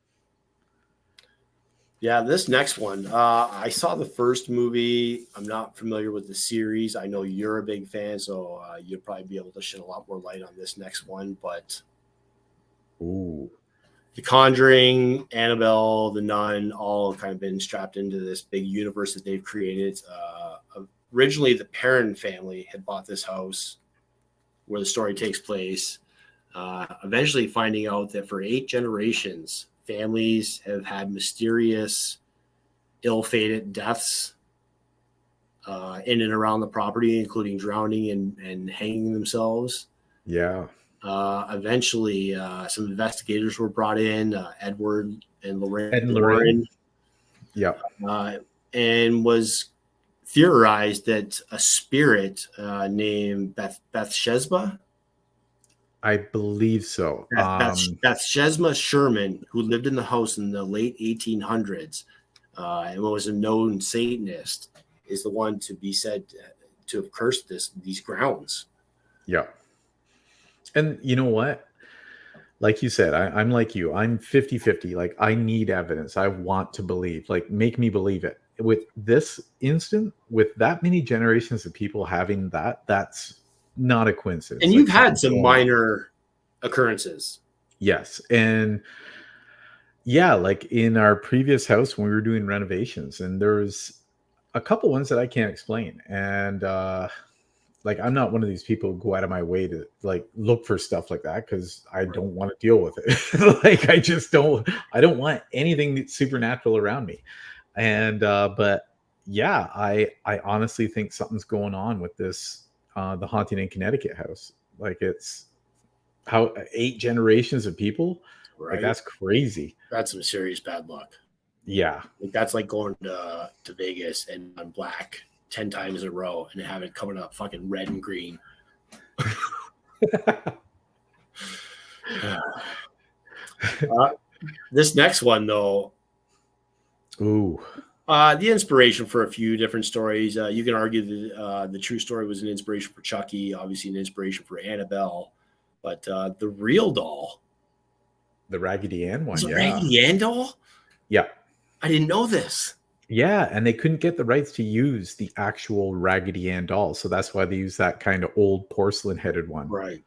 Yeah, this next one, I saw the first movie. I'm not familiar with the series. I know you're a big fan, so you'll probably be able to shed a lot more light on this next one. But ooh, The Conjuring, Annabelle, The Nun, all kind of been strapped into this big universe that they've created. Originally, the Perron family had bought this house where the story takes place. Eventually finding out that for 8 generations, families have had mysterious, ill-fated deaths in and around the property, including drowning and hanging themselves. yeah. Eventually, some investigators were brought in, Edward and Lorraine Ed and Warren, Lorraine. Yeah. and was theorized that a spirit named Bathsheba, I believe so. Bathsheba Sherman, who lived in the house in the late 1800s and was a known Satanist, is the one to be said to have cursed these grounds. Yeah. And you know what? Like you said, I'm like you. I'm 50-50. Like, I need evidence. I want to believe. Like, make me believe it. With this instant, with that many generations of people having that, that's not a coincidence. And you've had some minor occurrences. Yes. And yeah, like in our previous house when we were doing renovations, and there's a couple ones that I can't explain. And like, I'm not one of these people who go out of my way to like look for stuff like that because I don't want to deal with it. Like, I don't want anything supernatural around me. And but yeah, I honestly think something's going on with this the Haunting in Connecticut house. Like, it's how 8 generations of people, right? Like, that's crazy. That's some serious bad luck. Yeah. Like, that's like going to Vegas and on black 10 times in a row and have it coming up fucking red and green. This next one, though. Ooh. The inspiration for a few different stories. You can argue that the true story was an inspiration for Chucky, obviously an inspiration for Annabelle, but the real doll, the Raggedy Ann one, was a Raggedy Ann doll. Yeah, I didn't know this. Yeah, and they couldn't get the rights to use the actual Raggedy Ann doll, so that's why they use that kind of old porcelain-headed one. Right.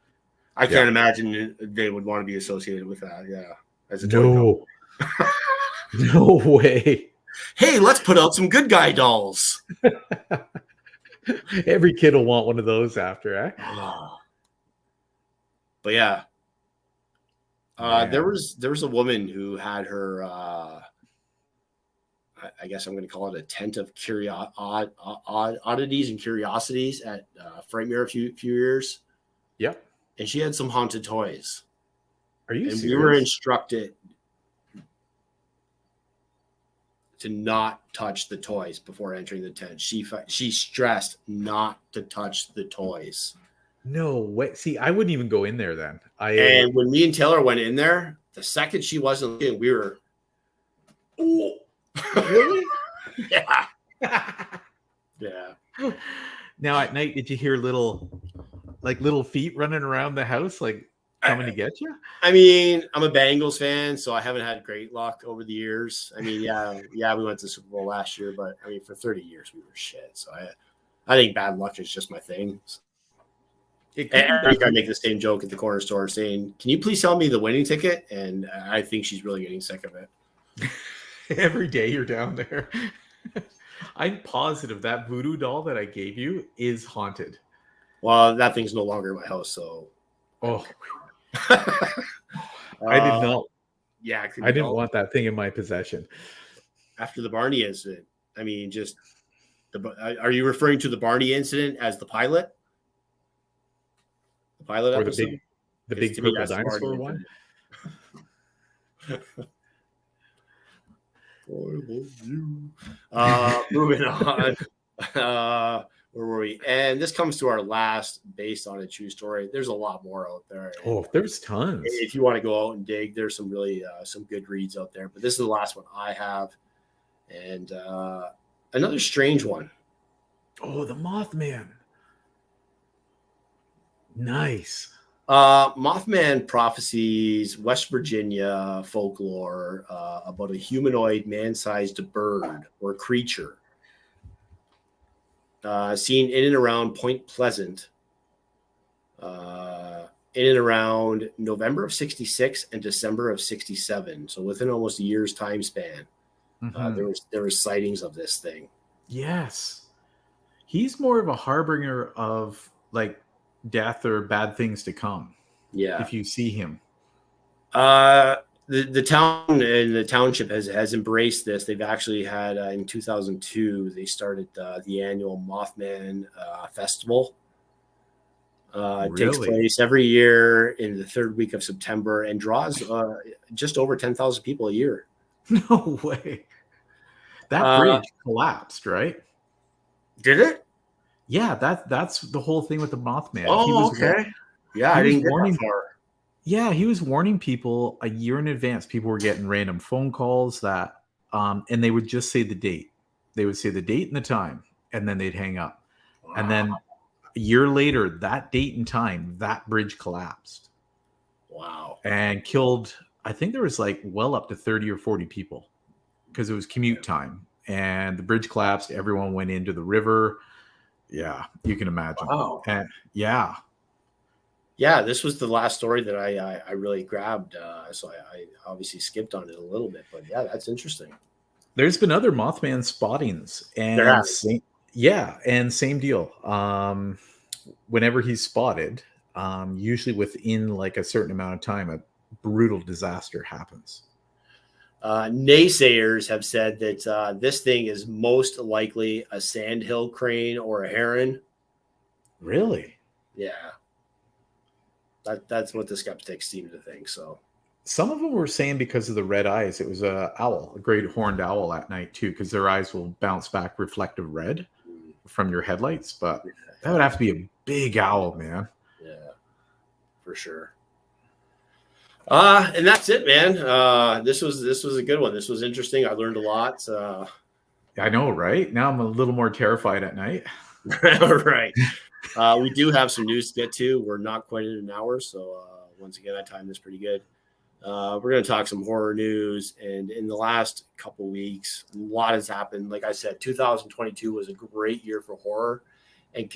I can't imagine they would want to be associated with that. Yeah, as a toy. No way. Hey, let's put out some good guy dolls. Every kid will want one of those after, eh? But yeah, there was a woman who had her. I guess I'm going to call it a tent of oddities and curiosities at Frightmare a few years. Yep. And she had some haunted toys. Are you serious? We were instructed to not touch the toys before entering the tent. She stressed not to touch the toys. No way. See, I wouldn't even go in there then. And when me and Taylor went in there, the second she wasn't looking, we were, oh. Really? Yeah. Yeah. Now at night, did you hear little feet running around the house, like coming to get you? I mean, I'm a Bengals fan, so I haven't had great luck over the years. I mean, yeah, we went to the Super Bowl last year, but I mean, for 30 years we were shit. So I think bad luck is just my thing. I make the same joke at the corner store saying, "Can you please sell me the winning ticket?" And I think she's really getting sick of it. Every day you're down there. I'm positive that voodoo doll that I gave you is haunted. Well, that thing's no longer in my house, so. Oh. I did not. Yeah, I didn't want that thing in my possession. After the Barney incident, I mean, just are you referring to the Barney incident as the pilot? The pilot or episode? The big purple dinosaur one? Moving on. Where were we? And this comes to our last based on a true story. There's a lot more out there. Oh, there's tons. If you want to go out and dig, there's some really some good reads out there. But this is the last one I have. And another strange one. Oh, the Mothman. Nice. Mothman prophecies West Virginia folklore about a humanoid man-sized bird or creature seen in and around Point Pleasant in and around November of 66 and December of 67. So within almost a year's time span, there was sightings of this thing. Yes. He's more of a harbinger of like death or bad things to come. Yeah. If you see him. The town and the township has embraced this. They've actually had in 2002 they started the annual Mothman festival. It takes Really? place every year in the third week of September and draws just over 10,000 people a year. No way. That Uh, bridge collapsed, right? did it? Yeah, that's the whole thing with the Mothman. Oh, okay. Yeah, He I was didn't get that warning far. Yeah, he was warning people a year in advance. People were getting random phone calls that and they would just say the date. They would say the date and the time, and then they'd hang up. And Wow. then a year later, that date and time, that bridge collapsed Wow. and killed, I think there was like well up to 30 or 40 people because it was commute time. And the bridge collapsed, everyone went into the river. Yeah, you can imagine. Wow. And yeah, Yeah, this was the last story that I really grabbed. So I obviously skipped on it a little bit, but yeah, that's interesting. there's been other Mothman spottings, There and has. same deal. Whenever he's spotted, usually within like a certain amount of time, a brutal disaster happens. Naysayers have said that this thing is most likely a sandhill crane or a heron. Really? Yeah, that's what the skeptics seem to think. So Some of them were saying because of the red eyes, it was a owl, a great horned owl at night too, because their eyes will bounce back reflective red from your headlights. But that would have to be a big owl, man. yeah, for sure. And that's it, man. This was a good one. This was interesting. I learned a lot. I know, right? Now I'm a little more terrified at night. Right. We do have some news to get to. We're not quite at an hour, so once again, I timed this pretty good. We're going to talk some horror news, and in the last couple weeks, a lot has happened. Like I said, 2022 was a great year for horror, and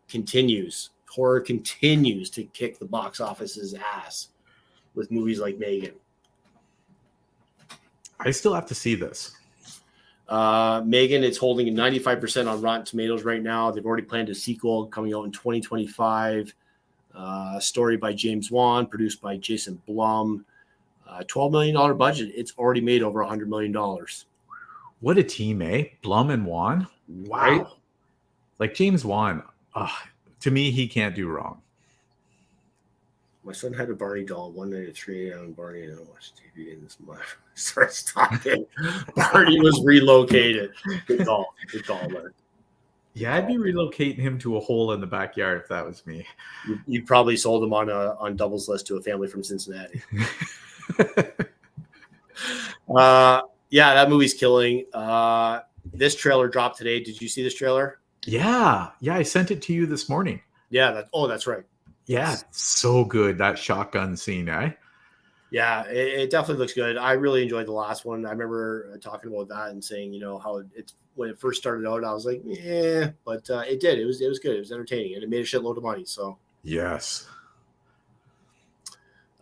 continues. Horror continues to kick the box office's ass with movies like Megan. I still have to see this. Megan, it's holding 95% on Rotten Tomatoes right now. They've already planned a sequel coming out in 2025. Story by James Wan, produced by Jason Blum. $12 million budget. It's already made over $100 million. What a team, eh? Blum and Wan. Wow. Right? Like James Wan, to me, he can't do wrong. My son had a Barney doll one night at 3 a.m. Barney and I watched TV and this month starts talking. Barney was relocated. Good call. Good call, Larry. Yeah, I'd be relocating him to a hole in the backyard if that was me. You probably sold him on doubles list to a family from Cincinnati. Yeah, that movie's killing. This trailer dropped today. Did you see this trailer? Yeah, I sent it to you this morning. Yeah, that's right. Yeah, so good, that shotgun scene, eh? Yeah, it definitely looks good. I really enjoyed the last one. I remember talking about that and saying, how it's when it first started out, I was like, yeah, but it did. It was good. It was entertaining, and it made a shitload of money. So yes.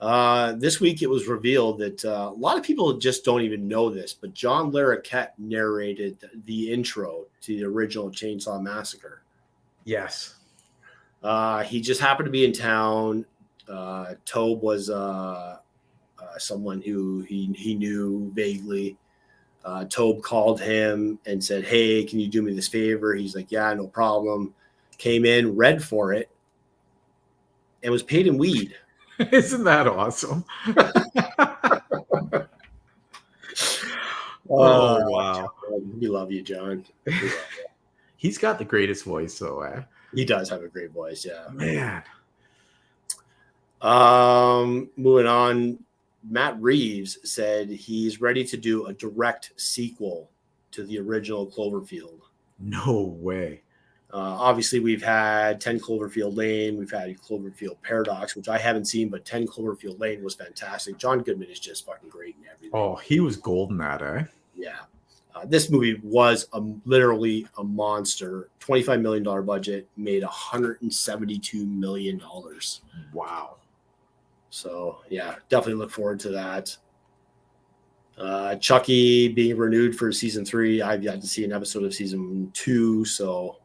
This week it was revealed that a lot of people just don't even know this, but John Larroquette narrated the intro to the original Chainsaw Massacre. Yes. He just happened to be in town. Tobe was someone who he knew vaguely. Tobe called him and said, "Hey, can you do me this favor?" He's like, "Yeah, no problem." Came in, read for it, and was paid in weed. Isn't that awesome? Oh, wow. John, we love you, John. He's got the greatest voice, though, eh? He does have a great voice, yeah. Man. Moving on, Matt Reeves said he's ready to do a direct sequel to the original Cloverfield. No way. Obviously, we've had 10 Cloverfield Lane. We've had Cloverfield Paradox, which I haven't seen, but 10 Cloverfield Lane was fantastic. John Goodman is just fucking great in everything. Oh, he was golden at it, eh? Yeah. This movie was literally a monster. $25 million budget, made $172 million. Wow. So, yeah, definitely look forward to that. Chucky being renewed for season 3. I've yet to see an episode of season 2, so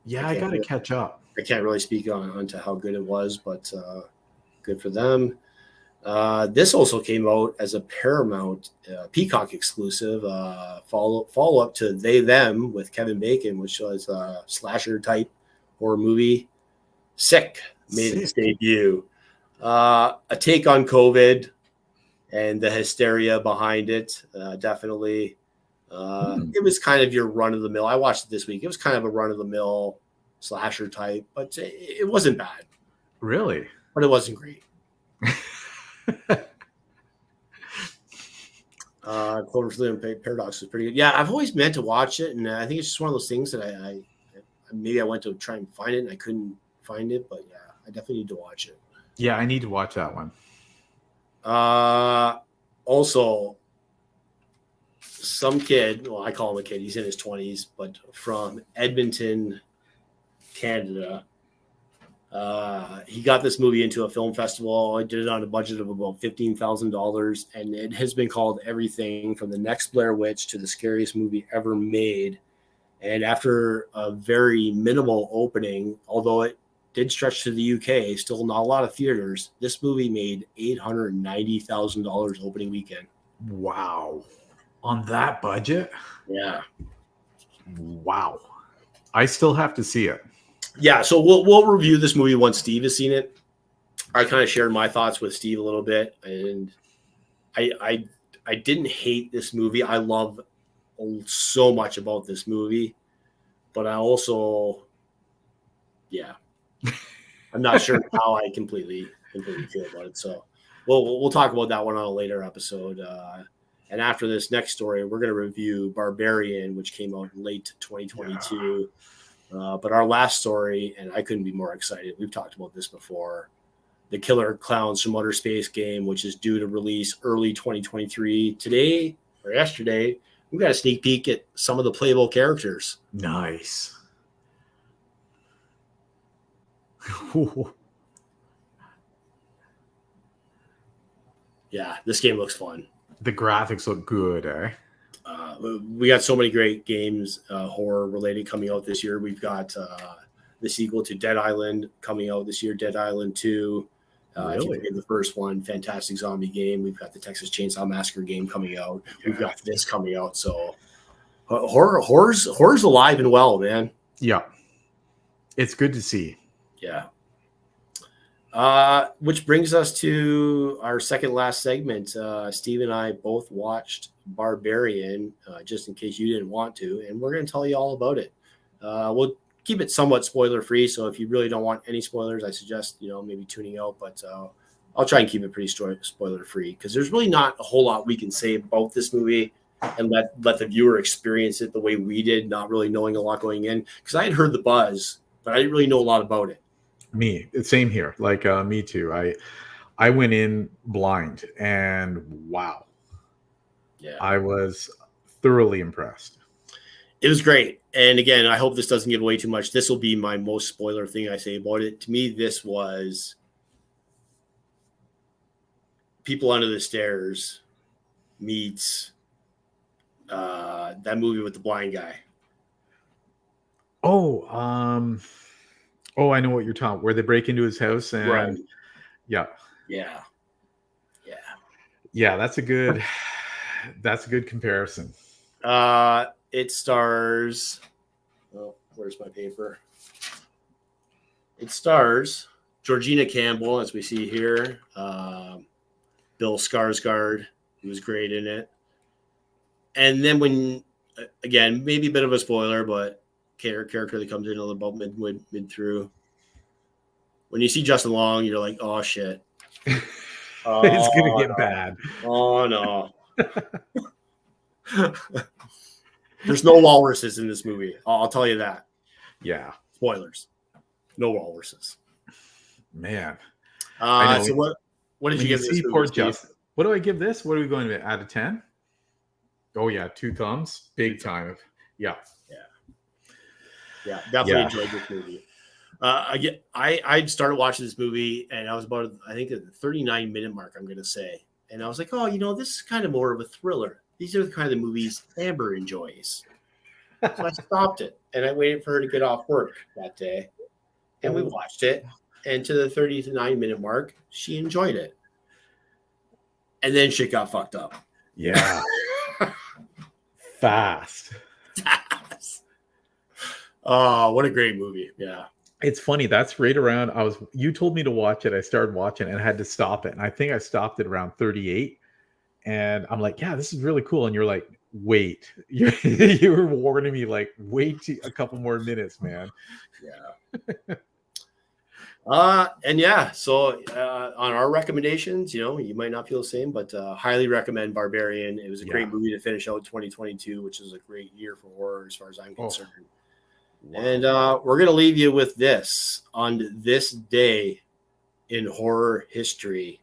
yeah, I got to catch up. I can't really speak on to how good it was, but good for them. This also came out as a Paramount Peacock exclusive follow up to They Them with Kevin Bacon, which was a slasher type horror movie. Sick. made its Sick. debut. A take on COVID and the hysteria behind it. Definitely. It was kind of your run of the mill. I watched it this week. It was kind of a run of the mill slasher type, but it wasn't bad. Really? But it wasn't great. Cloverfield Paradox was pretty good. Yeah, I've always meant to watch it, and I think it's just one of those things that I maybe I went to try and find it and I couldn't find it, but yeah, I definitely need to watch it. Yeah, I need to watch that one. Also, some kid, well, I call him a kid, he's in his 20s, but from Edmonton, Canada. He got this movie into a film festival. I did it on a budget of about $15,000, and it has been called everything from the next Blair Witch to the scariest movie ever made. And after a very minimal opening, although it did stretch to the UK, still not a lot of theaters, this movie made $890,000 opening weekend. Wow. On that budget? Yeah. Wow. I still have to see it. Yeah, so we'll review this movie once Steve has seen it. I kind of shared my thoughts with Steve a little bit, and I didn't hate this movie. I love so much about this movie, but I also, yeah, I'm not sure how I completely feel about it. So we'll talk about that one on a later episode. And after this next story, we're going to review Barbarian, which came out in late 2022. Yeah. But our last story, and I couldn't be more excited. We've talked about this before. The Killer Clowns from Outer Space game, which is due to release early 2023. Today or yesterday, we got a sneak peek at some of the playable characters. Nice. Yeah, this game looks fun. The graphics look good, eh? We got so many great games, horror related, coming out this year. We've got the sequel to Dead Island coming out this year, Dead Island 2. If you played the first one, fantastic zombie game. We've got the Texas Chainsaw Massacre game coming out. Yeah. We've got this coming out. So horror's alive and well, man. Yeah. It's good to see. Yeah. Which brings us to our second last segment. Steve and I both watched Barbarian, just in case you didn't want to, and we're going to tell you all about it. We'll keep it somewhat spoiler free, so if you really don't want any spoilers, I suggest maybe tuning out. But I'll try and keep it pretty spoiler free, because there's really not a whole lot we can say about this movie and let the viewer experience it the way we did, not really knowing a lot going in. Because I had heard the buzz, but I didn't really know a lot about it. Me, same here. Like me too. I went in blind, and wow. Yeah, I was thoroughly impressed. It was great. And again, I hope this doesn't give away too much. This will be my most spoiler thing I say about it. To me, this was People Under the Stairs meets that movie with the blind guy. Oh, I know what you're talking. Where they break into his house and right. Yeah. That's a good comparison. It stars. Oh, where's my paper? It stars Georgina Campbell, as we see here. Bill Skarsgård, who was great in it. And then when, again, maybe a bit of a spoiler, but character that comes in about mid through. When you see Justin Long, you're like, oh shit. It's gonna get bad. Oh no. There's no walruses in this movie. I'll tell you that. Yeah. Spoilers. No walruses. Man. So what did you give this movie, Justin? What do I give this? What are we going to out of 10? Oh yeah, 2 thumbs. Big time. Yeah. Definitely enjoyed this movie. I started watching this movie, and I was about, I think, at the 39-minute mark, I'm going to say. And I was like, this is kind of more of a thriller. These are the kind of movies Amber enjoys. So I stopped it, and I waited for her to get off work that day. And we watched it. And to the 39-minute mark, she enjoyed it. And then shit got fucked up. Yeah. Fast. Oh, what a great movie. Yeah. It's funny. That's right around. You told me to watch it. I started watching and I had to stop it. And I think I stopped it around 38. And I'm like, yeah, this is really cool. And you're like, wait, you were warning me, like, wait a couple more minutes, man. Yeah. And yeah, so on our recommendations, you might not feel the same, but highly recommend Barbarian. It was a great movie to finish out 2022, which is a great year for horror as far as I'm concerned. Wow. And we're going to leave you with this. On this day in horror history,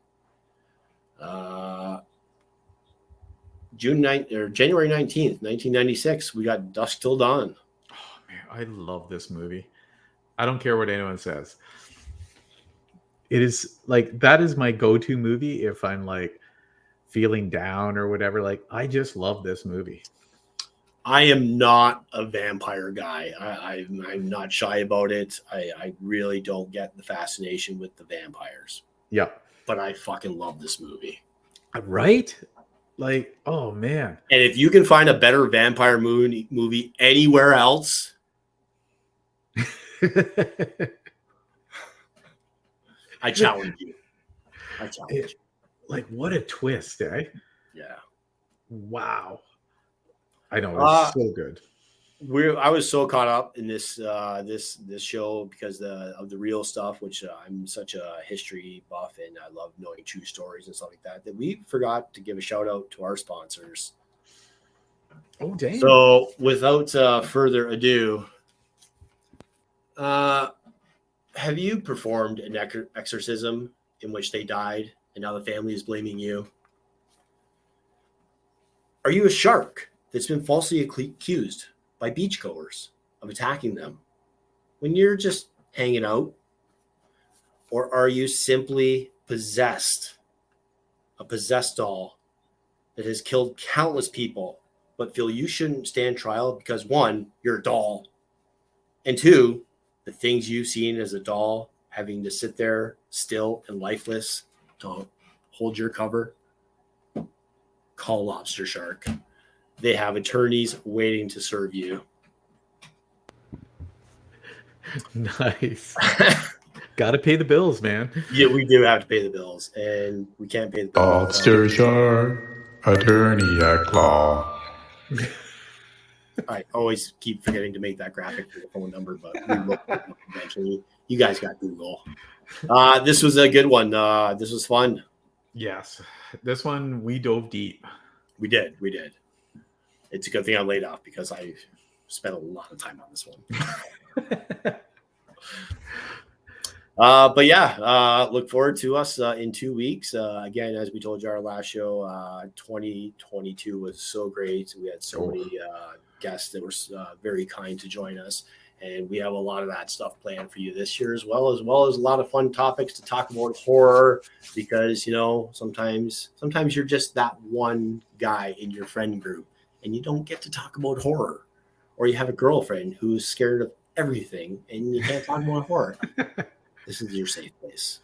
January 19th, 1996, we got Dusk Till Dawn. Oh man, I love this movie. I don't care what anyone says. It is like, that is my go-to movie if I'm like feeling down or whatever. Like, I just love this movie. I am not a vampire guy. I'm not shy about it. I really don't get the fascination with the vampires. Yeah. But I fucking love this movie. Right? Like, oh man. And if you can find a better vampire movie anywhere else, I challenge you. Like, what a twist, eh? Yeah. Wow. I know, it's so good. I was so caught up in this show because of the real stuff, which I'm such a history buff and I love knowing true stories and stuff like that we forgot to give a shout out to our sponsors. Oh, damn. So without further ado, have you performed an exorcism in which they died and now the family is blaming you? Are you a shark that's been falsely accused by beachgoers of attacking them when you're just hanging out? Or are you simply possessed, a possessed doll that has killed countless people, but feel you shouldn't stand trial because, one, you're a doll, and two, the things you've seen as a doll having to sit there still and lifeless to hold your cover? Call Lobster Shark. They have attorneys waiting to serve you. Nice. Gotta pay the bills, man. Yeah, we do have to pay the bills, and we can't pay the bills. Lobster Shark, attorney at law. I always keep forgetting to make that graphic for the phone number, but we will eventually. You guys got Google. This was a good one. This was fun. Yes. This one, we dove deep. We did. It's a good thing I laid off because I spent a lot of time on this one. But yeah, look forward to us in 2 weeks. Again, as we told you our last show, 2022 was so great. We had so many guests that were very kind to join us, and we have a lot of that stuff planned for you this year as well as a lot of fun topics to talk about horror, because sometimes you're just that one guy in your friend group and you don't get to talk about horror, or you have a girlfriend who's scared of everything and you can't talk about horror. This is your safe place.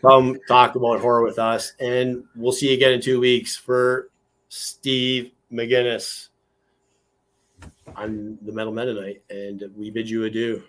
Come talk about horror with us, and we'll see you again in 2 weeks. For Steve McGinnis, I'm the Metal Mennonite, and we bid you adieu.